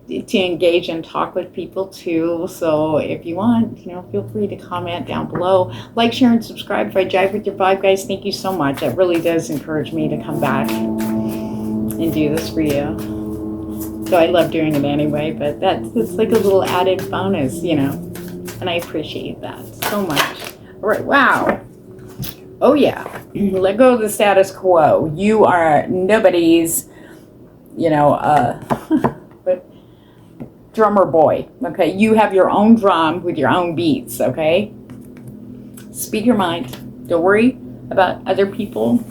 engage and talk with people too. So if you want, feel free to comment down below. Like, share, and subscribe. If I jive with your vibe, guys, thank you so much. That really does encourage me to come back and do this for you. So I love doing it anyway, but it's like a little added bonus, and I appreciate that so much. All right, wow. Oh yeah, let go of the status quo. You are nobody's, drummer boy, okay? You have your own drum with your own beats, okay? Speak your mind. Don't worry about other people.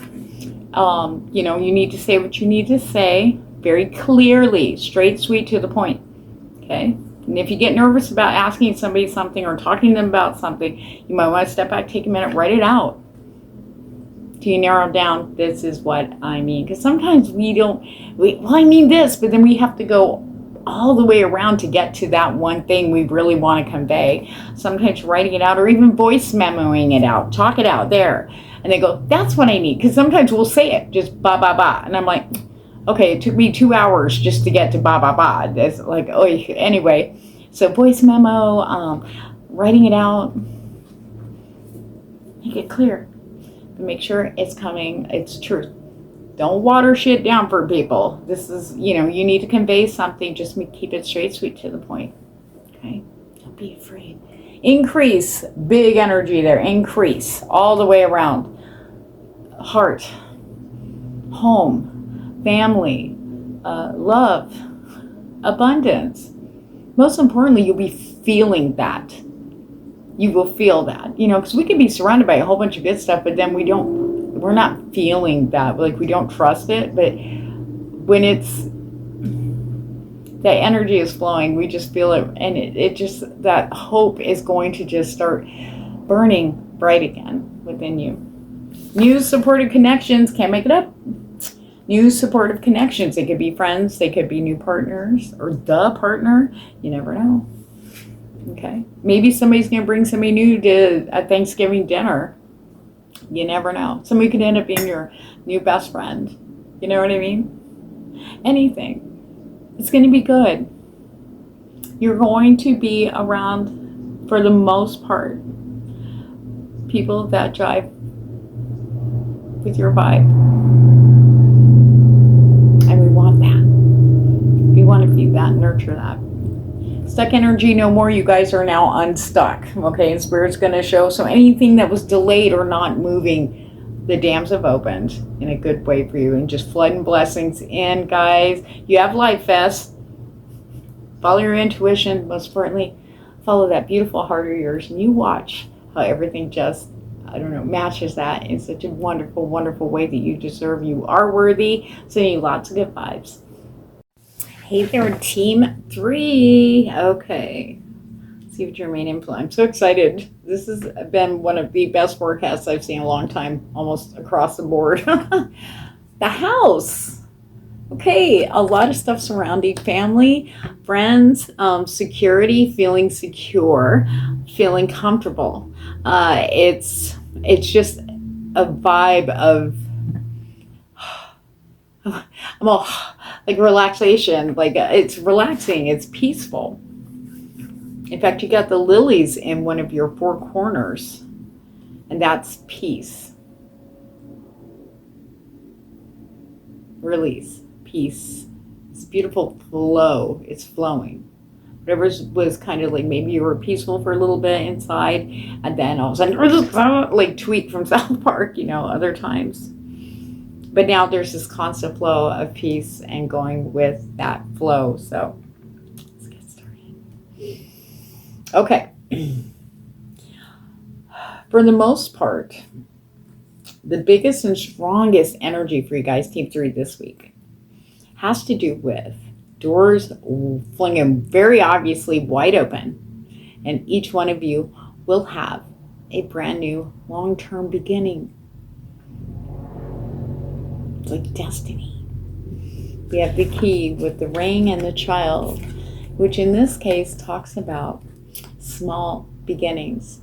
You need to say what you need to say very clearly, straight, sweet, to the point, okay? And if you get nervous about asking somebody something or talking to them about something, you might want to step back, take a minute, write it out. Till you narrow down, this is what I mean. Because sometimes I mean this, but then we have to go all the way around to get to that one thing we really want to convey. Sometimes writing it out or even voice memoing it out, talk it out there. And they go, that's what I need. Because sometimes we'll say it, just ba, ba, ba. And I'm like, okay, it took me 2 hours just to get to ba, ba, ba. It's like, oh, anyway. So voice memo, writing it out, make it clear. But make sure it's coming, it's truth. Don't water shit down for people. This is, you need to convey something. Just keep it straight, sweet, to the point. Okay? Don't be afraid. Increase. Big energy there. Increase. All the way around. Heart. Home. Family. Love. Abundance. Most importantly, you'll be feeling that. you will feel that, you know, because we can be surrounded by a whole bunch of good stuff, but then we're not feeling that, like we don't trust it. But when that energy is flowing, we just feel it, and it just, that hope is going to just start burning bright again within you. New supportive connections, can't make it up. New supportive connections. They could be friends, they could be new partners, or the partner. You never know. Okay. Maybe somebody's going to bring somebody new to a Thanksgiving dinner. You never know. Somebody could end up being your new best friend. You know what I mean? Anything. It's going to be good. You're going to be around, for the most part, people that jive with your vibe. And we want that. We want to feed that, nurture that. Stuck energy no more. You guys are now unstuck. Okay, and Spirit's going to show. So anything that was delayed or not moving, the dams have opened in a good way for you, and just flooding blessings in, guys. You have Life Fest. Follow your intuition. Most importantly, follow that beautiful heart of yours, and you watch how everything just, I don't know, matches that in such a wonderful, wonderful way that you deserve. You are worthy. Sending you lots of good vibes. Hey there, Team 3. Okay. Let's see what your main influence. I'm so excited. This has been one of the best forecasts I've seen in a long time, almost across the board. The house. Okay, a lot of stuff surrounding family, friends, security, feeling secure, feeling comfortable. It's just a vibe of I'm all like relaxation, like it's relaxing, it's peaceful. In fact, you got the lilies in one of your four corners, and that's peace. Release, peace. It's beautiful flow, it's flowing. Whatever was kind of like, maybe you were peaceful for a little bit inside, and then all of a sudden, like Tweet from South Park, you know, other times. But now there's this constant flow of peace and going with that flow. So let's get started. Okay. For the most part, the biggest and strongest energy for you guys, Team 3 this week, has to do with doors flinging very obviously wide open. And each one of you will have a brand new long-term beginning. It's like destiny. We have the key with the ring and the child, which in this case talks about small beginnings,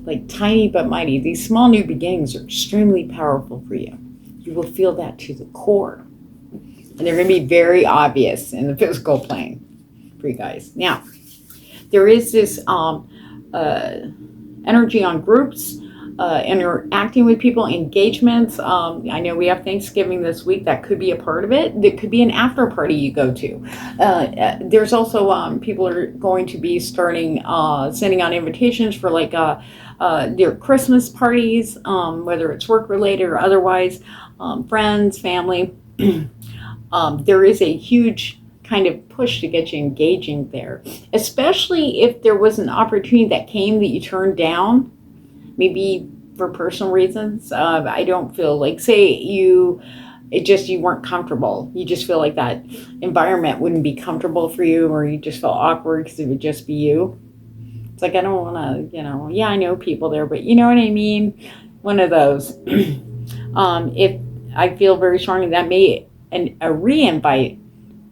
like tiny but mighty. These small new beginnings are extremely powerful for you. You will feel that to the core, and they're going to be very obvious in the physical plane for you guys. Now, there is this energy on groups, interacting with people, engagements. I know we have Thanksgiving this week. That could be a part of it. There could be an after party you go to. There's also people are going to be starting sending out invitations for like their Christmas parties, whether it's work related or otherwise, friends, family. There is a huge kind of push to get you engaging there, especially if there was an opportunity that came that you turned down. Maybe for personal reasons. I don't feel like, say you weren't comfortable. You just feel like that environment wouldn't be comfortable for you, or you just felt awkward because it would just be you. It's like, I don't want to, yeah, I know people there, but you know what I mean? One of those. If I feel very strongly that a re-invite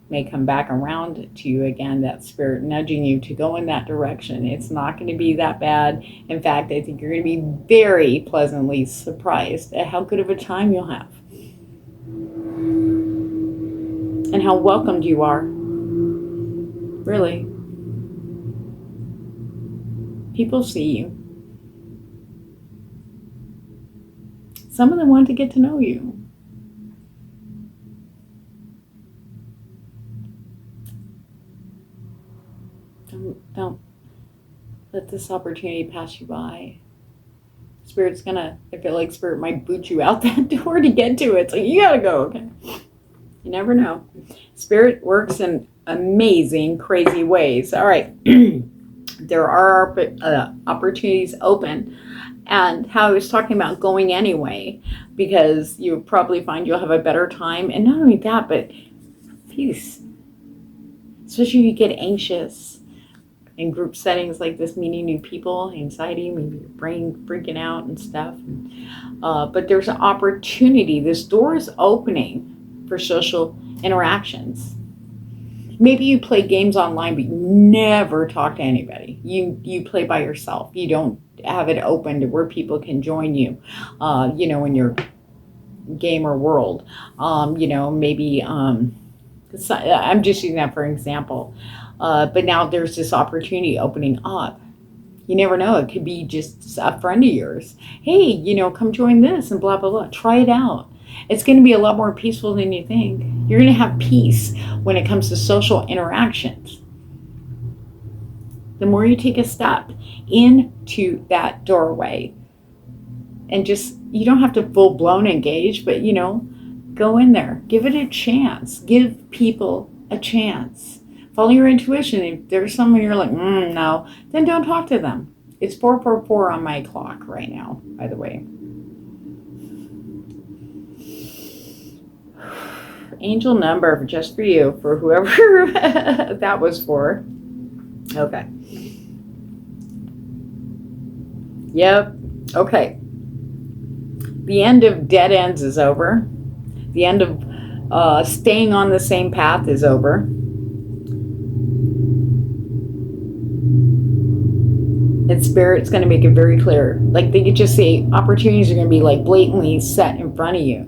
may come back around to you again, that spirit nudging you to go in that direction. It's not going to be that bad. In fact, I think you're going to be very pleasantly surprised at how good of a time you'll have and how welcomed you are. Really. People see you. Some of them want to get to know you. Don't let this opportunity pass you by. Spirit's gonna, I feel like Spirit might boot you out that door to get to it. So you gotta go, okay? You never know. Spirit works in amazing, crazy ways. All right. There are opportunities open. And how I was talking about going anyway, because you probably find you'll have a better time. And not only that, but peace. Especially if you get anxious in group settings like this, meeting new people, anxiety, maybe your brain freaking out and stuff. But there's an opportunity. This door is opening for social interactions. Maybe you play games online, but you never talk to anybody. You play by yourself. You don't have it open to where people can join you, in your gamer world. Maybe I'm just using that for an example. But now there's this opportunity opening up. You never know. It could be just a friend of yours. Hey, come join this and blah, blah, blah. Try it out. It's going to be a lot more peaceful than you think. You're going to have peace when it comes to social interactions. The more you take a step into that doorway, and you don't have to full-blown engage, but, go in there. Give it a chance. Give people a chance. Follow your intuition. If there's someone you're like, no, then don't talk to them. It's 4:44 on my clock right now, by the way. Angel number just for you, for whoever that was for. Okay. Yep. Okay. The end of dead ends is over. The end of staying on the same path is over. And Spirit's going to make it very clear. Like they could just say opportunities are going to be like blatantly set in front of you.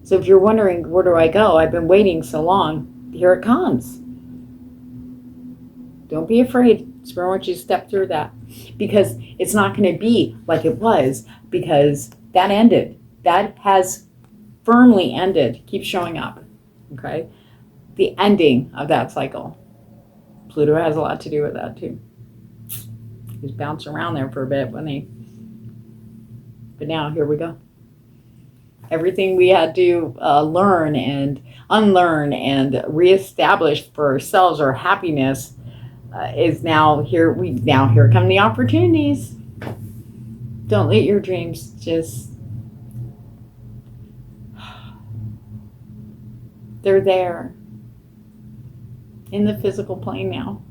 So if you're wondering, where do I go? I've been waiting so long. Here it comes. Don't be afraid. Spirit wants you to step through that. Because it's not going to be like it was. Because that ended. That has firmly ended. Keep showing up. Okay? The ending of that cycle. Pluto has a lot to do with that too. He's bouncing around there for a bit, wasn't he? But now, here we go. Everything we had to learn and unlearn and reestablish for ourselves, our happiness, is now here. Here come the opportunities. Don't let your dreams just... They're there. In the physical plane now.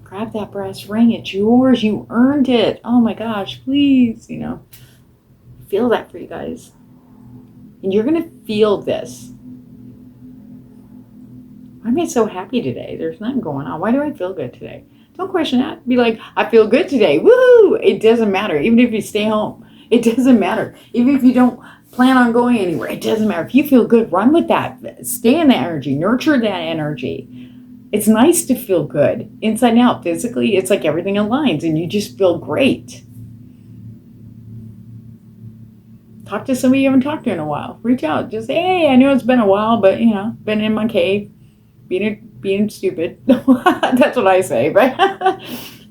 Grab that brass ring. It's yours. You earned it. Oh my gosh, please, feel that for you guys. And you're going to feel this. Why am I so happy today? There's nothing going on. Why do I feel good today? Don't question that. Be like, I feel good today. Woo! It doesn't matter. Even if you stay home, it doesn't matter. Even if you don't plan on going anywhere, it doesn't matter. If you feel good, run with that. Stay in that energy. Nurture that energy. It's nice to feel good. Inside and out. Physically, it's like everything aligns and you just feel great. Talk to somebody you haven't talked to in a while. Reach out. Just say, hey, I know it's been a while, but, been in my cave, being stupid. That's what I say, right?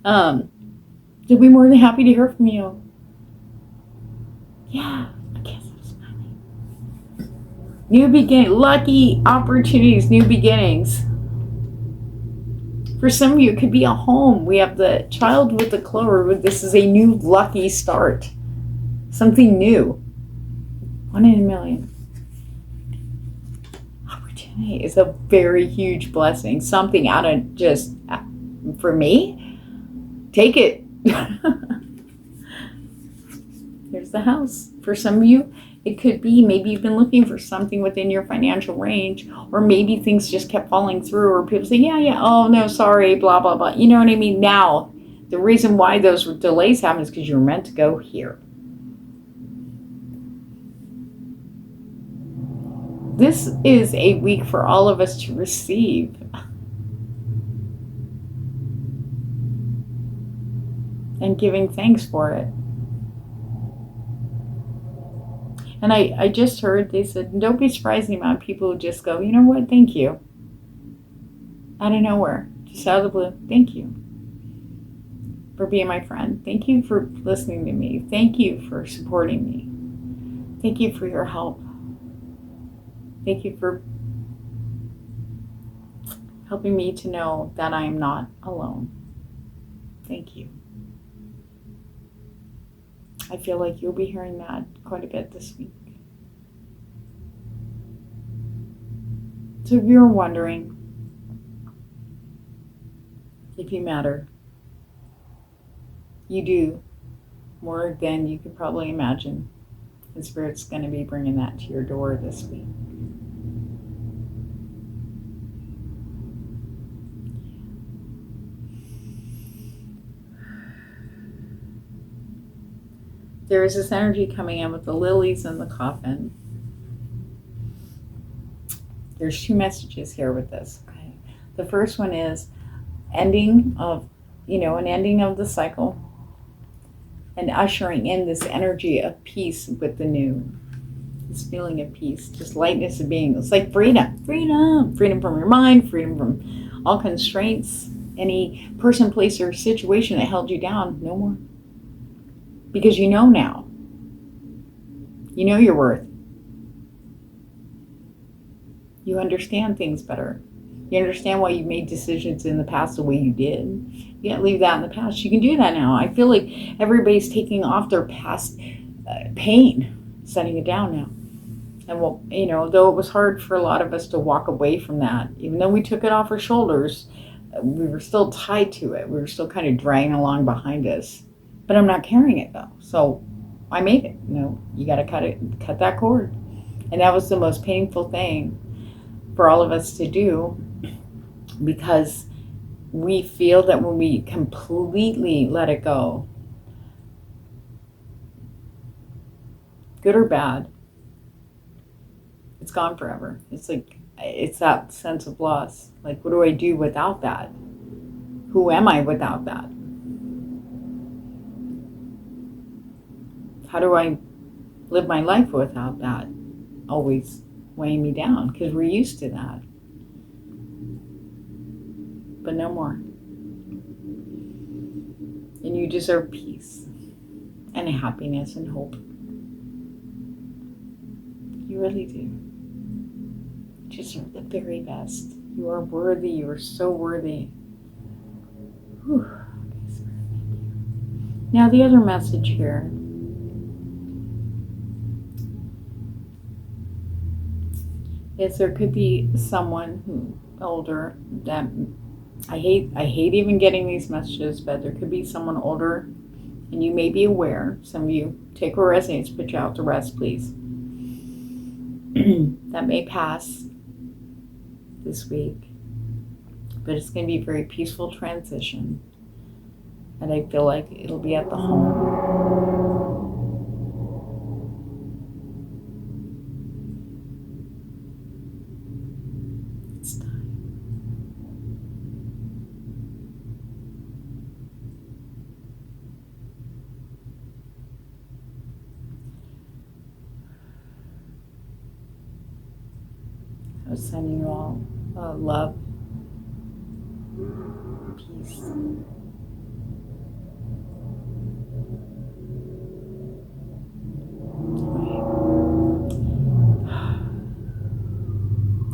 They'll be more than happy to hear from you. Yeah, I guess I'm smiling. New beginning, lucky opportunities, new beginnings. For some of you, it could be a home. We have the child with the clover. This is a new lucky start. Something new. 1 in a million. Opportunity is a very huge blessing. Something out of just, for me, take it. Here's the house. For some of you, it could be maybe you've been looking for something within your financial range, or maybe things just kept falling through, or people say, yeah, oh no, sorry, blah, blah, blah. You know what I mean? Now, the reason why those delays happen is because you were meant to go here. This is a week for all of us to receive. And giving thanks for it. And I just heard, they said, don't be surprised the amount of people who just go, you know what, thank you. Out of nowhere, just out of the blue, thank you for being my friend. Thank you for listening to me. Thank you for supporting me. Thank you for your help. Thank you for helping me to know that I am not alone. Thank you. I feel like you'll be hearing that quite a bit this week. So if you're wondering if you matter, you do more than you could probably imagine. And Spirit's going to be bringing that to your door this week. There is this energy coming in with the lilies in the coffin. There's two messages here with this. Okay. The first one is ending of, an ending of the cycle and ushering in this energy of peace with the new. This feeling of peace, just lightness of being. It's like freedom. Freedom from your mind, freedom from all constraints, any person, place, or situation that held you down. No more. Because you know now. You know your worth. You understand things better. You understand why you made decisions in the past the way you did. You can't leave that in the past. You can do that now. I feel like everybody's taking off their past pain, setting it down now. And though it was hard for a lot of us to walk away from that, even though we took it off our shoulders, we were still tied to it. We were still kind of dragging along behind us. But I'm not carrying it though. So I made it. You got to cut that cord. And that was the most painful thing for all of us to do, because we feel that when we completely let it go, good or bad, it's gone forever. It's that sense of loss. Like, what do I do without that? Who am I without that? How do I live my life without that always weighing me down? Because we're used to that. But no more. And you deserve peace and happiness and hope. You really do. You deserve the very best. You are worthy. You are so worthy. Whew. Okay, sorry. Thank you. Now the other message here is there could be someone who older that I hate even getting these messages, but there could be someone older, and you may be aware. Some of you take what resonates, put you out to rest, please. That may pass this week, but it's going to be a very peaceful transition, and I feel like it'll be at the home. I was sending you all love, peace.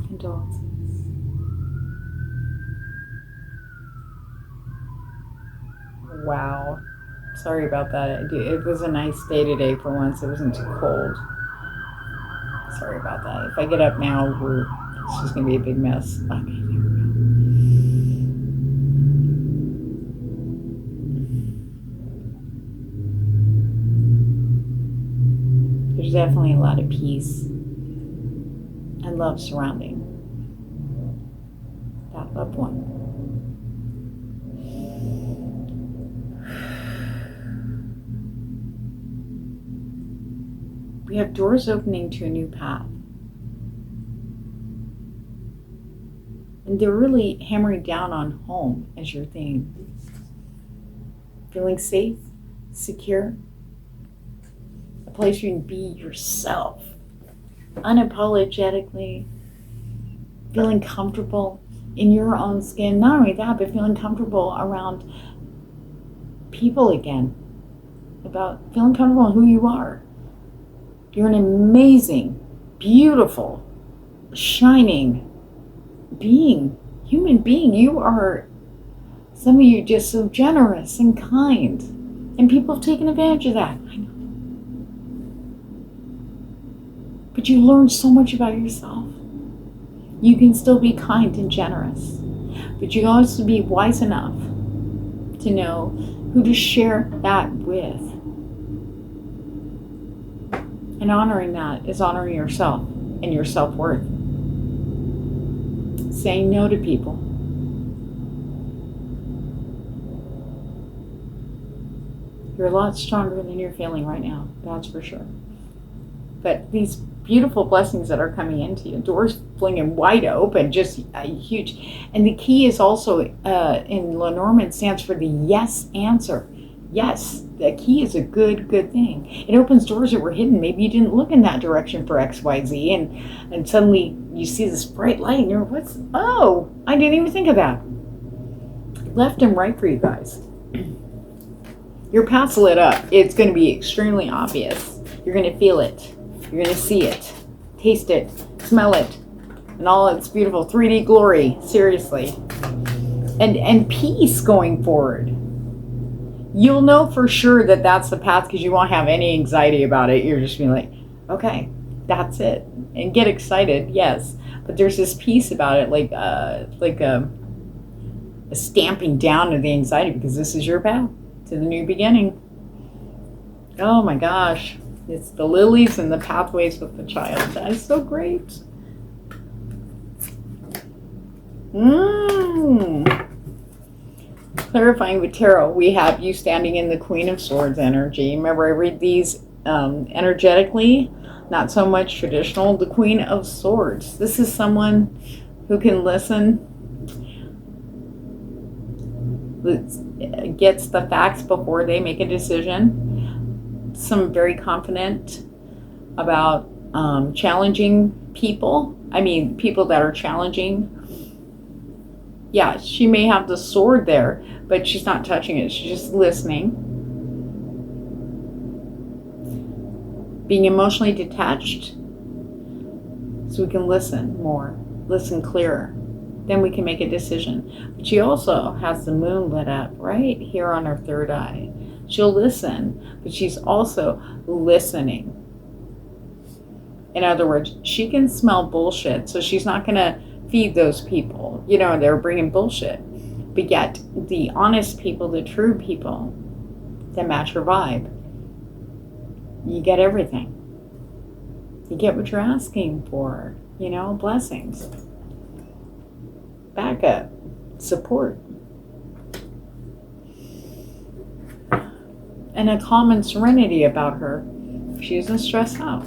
Condolences. Wow. Sorry about that. It was a nice day today for once. It wasn't too cold. Sorry about that. If I get up now, it's just going to be a big mess. Okay, there we go. There's definitely a lot of peace and love surrounding that loved one. We have doors opening to a new path. And they're really hammering down on home as your theme. Feeling safe, secure, a place where you can be yourself, unapologetically, feeling comfortable in your own skin. Not only that, but feeling comfortable around people again, about feeling comfortable in who you are. You're an amazing, beautiful, shining being. human being. You are, some of you, just so generous and kind. And people have taken advantage of that. I know. But you learn so much about yourself. You can still be kind and generous. But you also be wise enough to know who to share that with. And honoring that is honoring yourself and your self-worth. Saying no to people. You're a lot stronger than you're feeling right now, that's for sure. But these beautiful blessings that are coming into you, doors flinging wide open, just huge. And the key is also in Lenormand stands for the yes answer. Yes, the key is a good thing. It opens doors that were hidden. Maybe you didn't look in that direction for X, Y, Z, and suddenly you see this bright light and you're, oh, I didn't even think of that. Left and right for you guys. Your path's lit up. It's going to be extremely obvious. You're going to feel it. You're going to see it, taste it, smell it, and all its beautiful 3D glory. Seriously. And peace going forward. You'll know for sure that that's the path because you won't have any anxiety about it. You're just being like, okay, that's it. And get excited, yes. But there's this peace about it, like a stamping down of the anxiety because this is your path to the new beginning. Oh my gosh. It's the lilies and the pathways with the child. That is so great. Clarifying with tarot, we have you standing in the Queen of Swords energy. Remember, I read these energetically, not so much traditional. The Queen of Swords. This is someone who can listen, gets the facts before they make a decision. Some very confident about challenging people. I mean, people that are challenging. Yeah, she may have the sword there, but she's not touching it. She's just listening. Being emotionally detached so we can listen more, listen clearer. Then we can make a decision. But she also has the moon lit up right here on her third eye. She'll listen, but she's also listening. In other words, she can smell bullshit, so she's not going to feed those people. You know, they're bringing bullshit. But yet, the honest people, the true people that match her vibe, you get everything. You get what you're asking for, you know, blessings. Backup, support. And a calm and serenity about her. She isn't stressed out.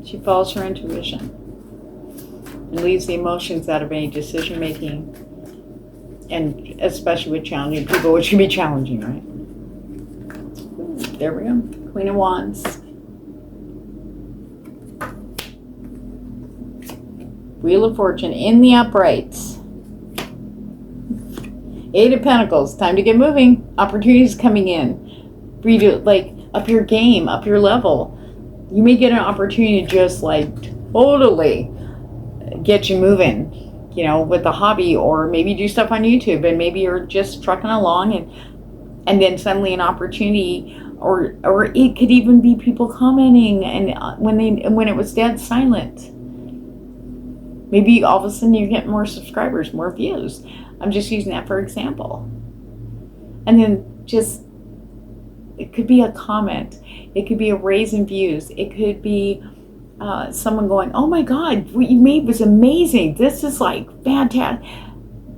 She follows her intuition and leaves the emotions out of any decision making, and especially with challenging people, which can be challenging, right? There we go. Queen of Wands. Wheel of Fortune in the uprights. Eight of Pentacles. Time to get moving. Opportunities coming in. For you to, like, up your game, up your level. You may get an opportunity to just, like, totally get you moving, you know, with a hobby, or maybe do stuff on YouTube, and maybe you're just trucking along, and then suddenly an opportunity, or it could even be people commenting, and when it was dead silent, maybe all of a sudden you get more subscribers, more views. I'm just using that for example. And then just, it could be a comment, it could be a raise in views, it could be someone going, oh my God, what you made was amazing, this is like fantastic.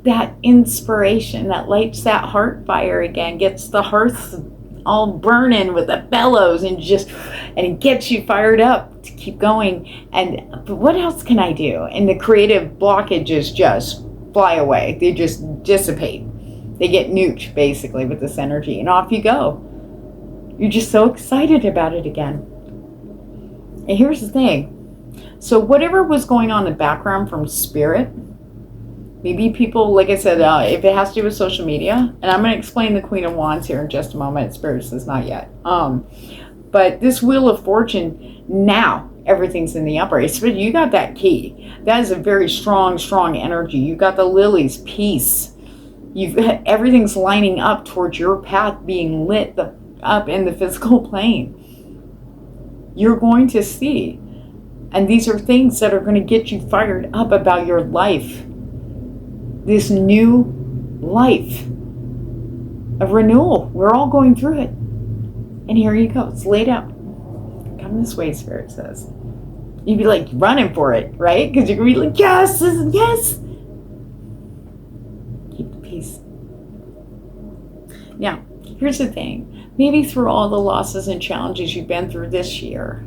That inspiration that lights that heart fire again, gets the hearth all burning with the bellows, and it gets you fired up to keep going. But what else can I do? And the creative blockages just fly away. They just dissipate. They get nuked basically with this energy, and off you go. You're just so excited about it again. And here's the thing. So whatever was going on in the background from spirit, maybe people, like I said, if it has to do with social media, and I'm going to explain the Queen of Wands here in just a moment. Spirit says not yet. But this Wheel of Fortune now everything's in the upright. But you got that key. That is a very strong, strong energy. You got the lilies, peace. Everything's lining up towards your path being lit up in the physical plane. You're going to see. And these are things that are going to get you fired up about your life. This new life of renewal. We're all going through it. And here you go. It's laid out. Come this way, Spirit says. You'd be like running for it, right? Because you're going to be like, yes, yes. Keep the peace. Now, here's the thing. Maybe through all the losses and challenges you've been through this year,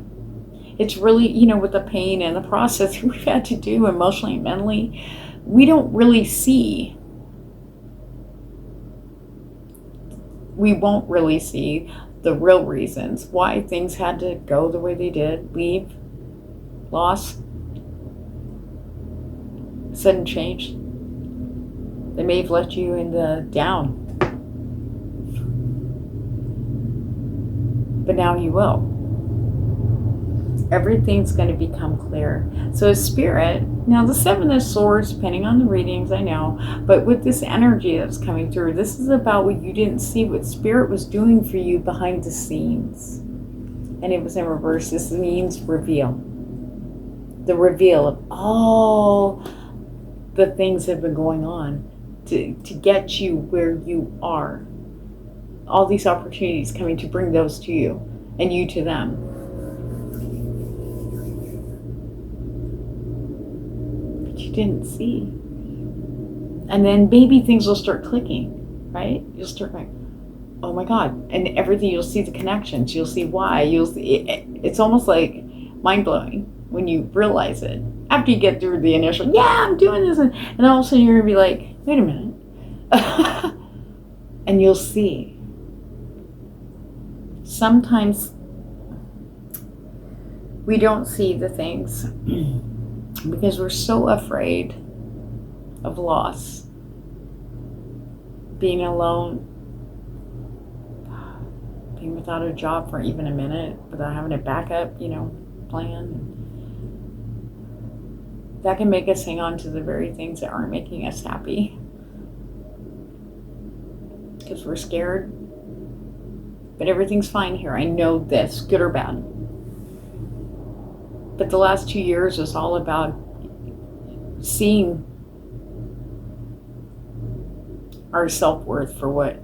it's really, with the pain and the process we've had to do emotionally and mentally, we don't really see. We won't really see the real reasons why things had to go the way they did, leave, loss, sudden change. They may have left you in the down. But now you will. Everything's going to become clear. So Spirit, now the Seven of Swords, depending on the readings, I know, but with this energy that's coming through, this is about what you didn't see, what Spirit was doing for you behind the scenes. And it was in reverse. This means reveal. The reveal of all the things that have been going on to get you where you are. All these opportunities coming to bring those to you and you to them. You didn't see. And then maybe things will start clicking, right? You'll start going, oh my God. And everything, you'll see the connections. You'll see why. It's almost like mind-blowing when you realize it. After you get through the initial, yeah, I'm doing this. And then all of a sudden you're going to be like, wait a minute. And you'll see. Sometimes we don't see the things because we're so afraid of loss, being alone, being without a job for even a minute, without having a backup, plan. That can make us hang on to the very things that aren't making us happy because we're scared. But everything's fine here. I know this, good or bad. But the last 2 years was all about seeing our self-worth for what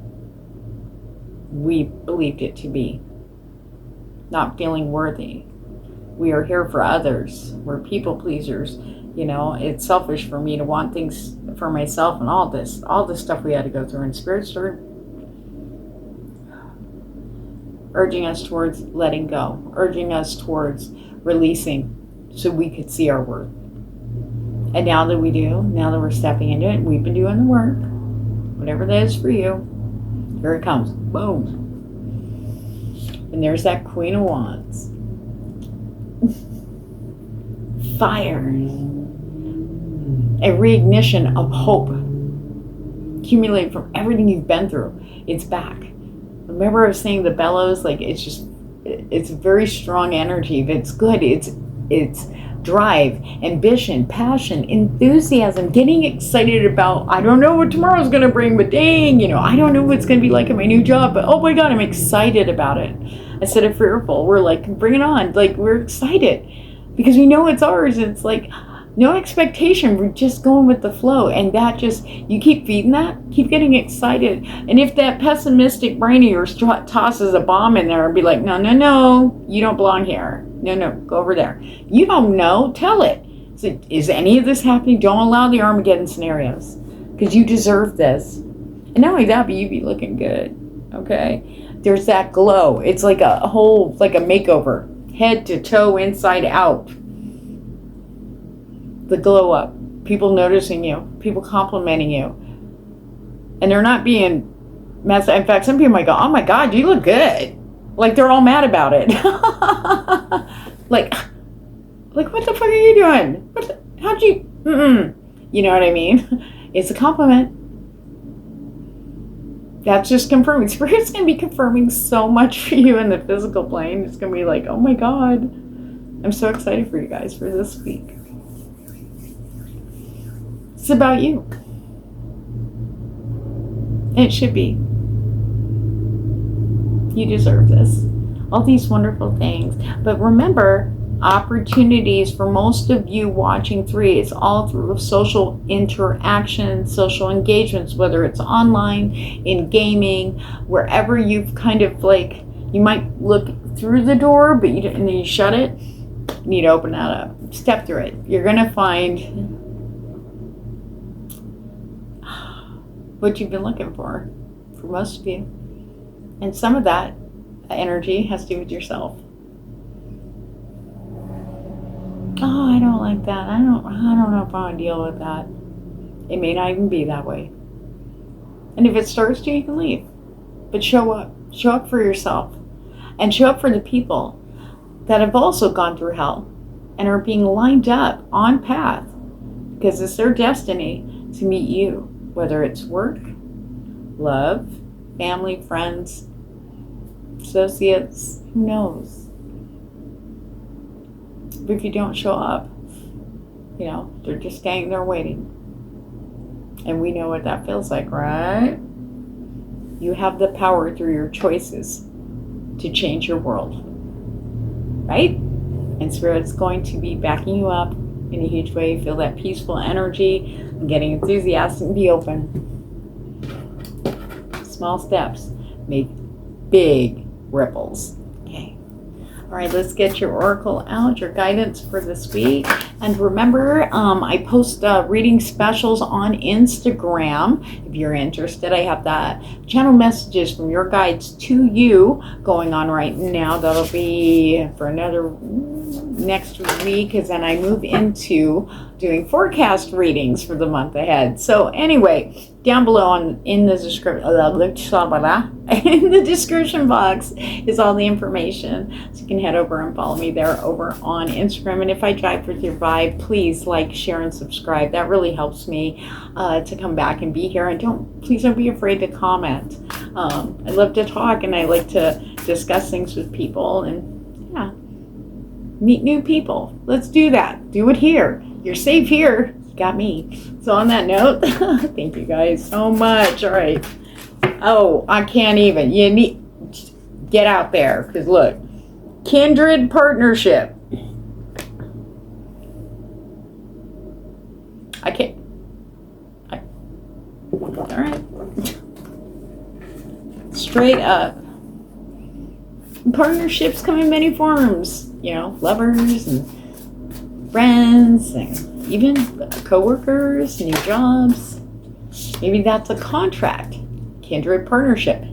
we believed it to be. Not feeling worthy. We are here for others. We're people pleasers. It's selfish for me to want things for myself and all this stuff we had to go through. And Spirit started urging us towards letting go, urging us towards releasing so we could see our worth. And now that we do, now that we're stepping into it, we've been doing the work, whatever that is for you, here it comes. Boom. And there's that Queen of Wands. Fire. A reignition of hope. Accumulated from everything you've been through. It's back. Remember I was saying the bellows, it's very strong energy, but it's good. It's drive, ambition, passion, enthusiasm, getting excited about, I don't know what tomorrow's going to bring, but dang, I don't know what it's going to be like at my new job, but oh my God, I'm excited about it. Instead of fearful, we're like, bring it on. We're excited because we know it's ours. It's like no expectation. We're just going with the flow. And that you keep feeding that, keep getting excited. And if that pessimistic brain of yours tosses a bomb in there and be like, no, you don't belong here. No, go over there. You don't know, tell it. Is any of this happening? Don't allow the Armageddon scenarios because you deserve this. And not only that, but you be looking good. Okay? There's that glow. It's like a whole, like a makeover. Head to toe, inside out. The glow up, people noticing you, people complimenting you, and they're not being messed up. In fact, some people might go, oh my God, you look good. Like they're all mad about it. like what the fuck are you doing? How'd you, You know what I mean? It's a compliment. That's just confirming. Spirit's going to be confirming so much for you in the physical plane. It's going to be like, oh my God. I'm so excited for you guys for this week. It's about you. It should be. You deserve this. All these wonderful things. But remember, opportunities for most of you watching 3, it's all through social interaction, social engagements, whether it's online, in gaming, wherever you've kind of like, you might look through the door, but and then you shut it. You need to open that up. Step through it. You're going to find what you've been looking for most of you. And some of that energy has to do with yourself. Oh, I don't like that. I don't know if I want to deal with that. It may not even be that way. And if it starts to, you can leave. But show up. Show up for yourself. And show up for the people that have also gone through hell and are being lined up on path because it's their destiny to meet you, whether it's work, love, family, friends, associates, who knows? But if you don't show up, they're just staying there waiting. And we know what that feels like, right? You have the power through your choices to change your world, right? And Spirit's going to be backing you up in a huge way. Feel that peaceful energy and getting enthusiastic and be open. Small steps make big ripples. Okay. All right, let's get your oracle out, your guidance for this week. And remember, I post reading specials on Instagram. If you're interested, I have that channel messages from your guides to you going on right now. That'll be for another next week, because then I move into doing forecast readings for the month ahead. So anyway, down below in the description box is all the information. So you can head over and follow me there over on Instagram. And if I jive with your vibe, please like, share, and subscribe. That really helps me to come back and be here. And please don't be afraid to comment. I love to talk and I like to discuss things with people and yeah, meet new people. Let's do that. Do it here. You're safe here. You got me. So on that note, thank you guys so much. All right. Oh, I can't even. You need get out there because look, kindred partnership. I can't. All right. Straight up. Partnerships come in many forms. Lovers and friends and even co-workers, new jobs. Maybe that's a contract. Kindred partnership.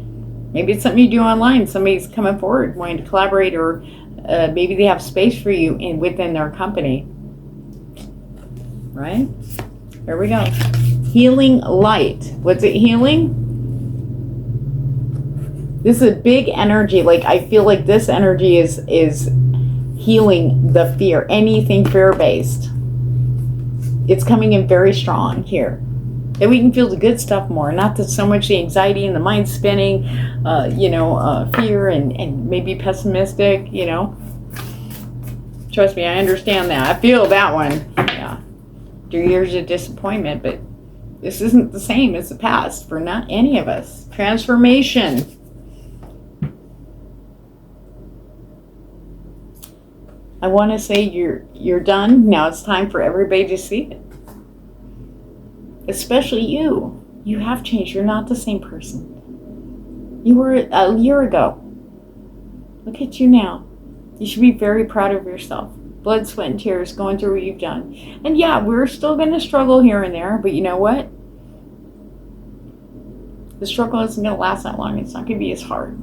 Maybe it's something you do online. Somebody's coming forward wanting to collaborate, or maybe they have space for you within their company. Right? Here we go. Healing light. What's it healing? This is a big energy. Like I feel like this energy is healing the fear. Anything fear-based. It's coming in very strong here. That we can feel the good stuff more, not that so much the anxiety and the mind spinning, fear and maybe pessimistic, Trust me, I understand that. I feel that one. Yeah. Through years of disappointment, but this isn't the same as the past for not any of us. Transformation. I want to say you're done. Now it's time for everybody to see it. Especially you. You have changed. You're not the same person you were a year ago. Look at you now. You should be very proud of yourself. Blood, sweat, and tears going through what you've done. And yeah, we're still going to struggle here and there, but you know what? The struggle isn't going to last that long. It's not going to be as hard.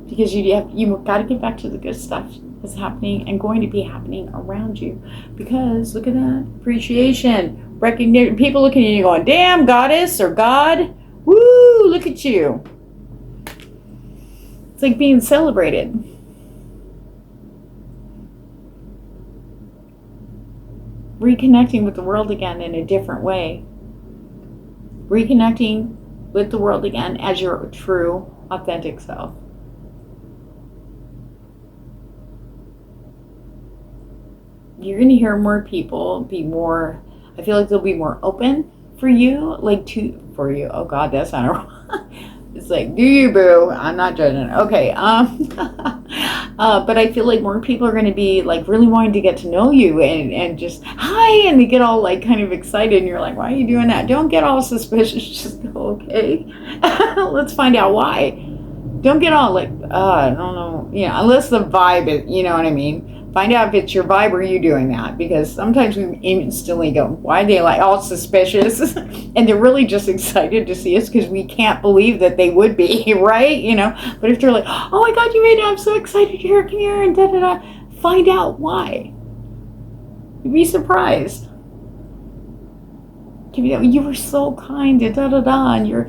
Because you've got to get back to the good stuff that's happening and going to be happening around you. Because look at that. Appreciation. Recognition. People looking at you going, damn, goddess or God. Woo, look at you. It's like being celebrated. Reconnecting with the world again in a different way. Reconnecting with the world again as your true, authentic self. you're going to hear more people be more, I feel like they'll be more open for you, like for you. Oh God, that's not wrong. It's like, do you, boo? I'm not judging. Okay. But I feel like more people are going to be like really wanting to get to know you and just hi, and they get all like kind of excited, and you're like, why are you doing that? Don't get all suspicious. Just go, okay. Let's find out why. Don't get all like, I don't know, unless the vibe is, you know what I mean? Find out if it's your vibe or you doing that, because sometimes we instantly go, why are they like all suspicious? And they're really just excited to see us because we can't believe that they would be, right? But if they're like, oh my God, you made it, I'm so excited you're here, come here, and da-da-da, find out why. You'd be surprised. You were so kind, da-da-da, and you're,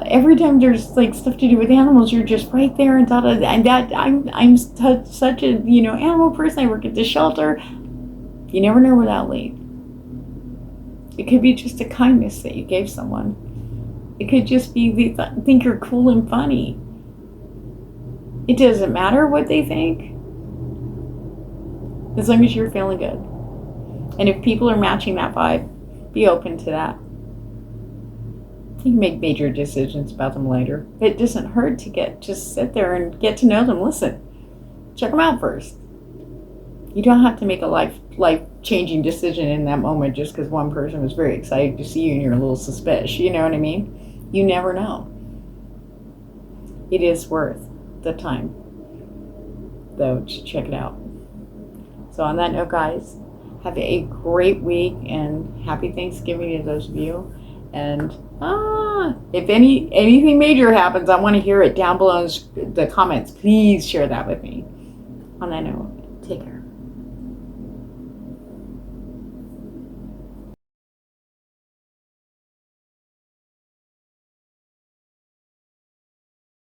every time there's like stuff to do with animals, you're just right there, and da-da-da, and that, I'm such a, animal person, I work at the shelter. You never know where that'll lead. It could be just a kindness that you gave someone. It could just be they think you're cool and funny. It doesn't matter what they think, as long as you're feeling good. And if people are matching that vibe, be open to that. You can make major decisions about them later. It doesn't hurt to just sit there and get to know them. Listen, check them out first. You don't have to make a life-changing decision in that moment just because one person was very excited to see you and you're a little suspicious. You know what I mean? You never know. It is worth the time, though, to check it out. So on that note, guys, have a great week and happy Thanksgiving to those of you. And if anything major happens, I want to hear it down below in the comments. Please share that with me. On that note, take care.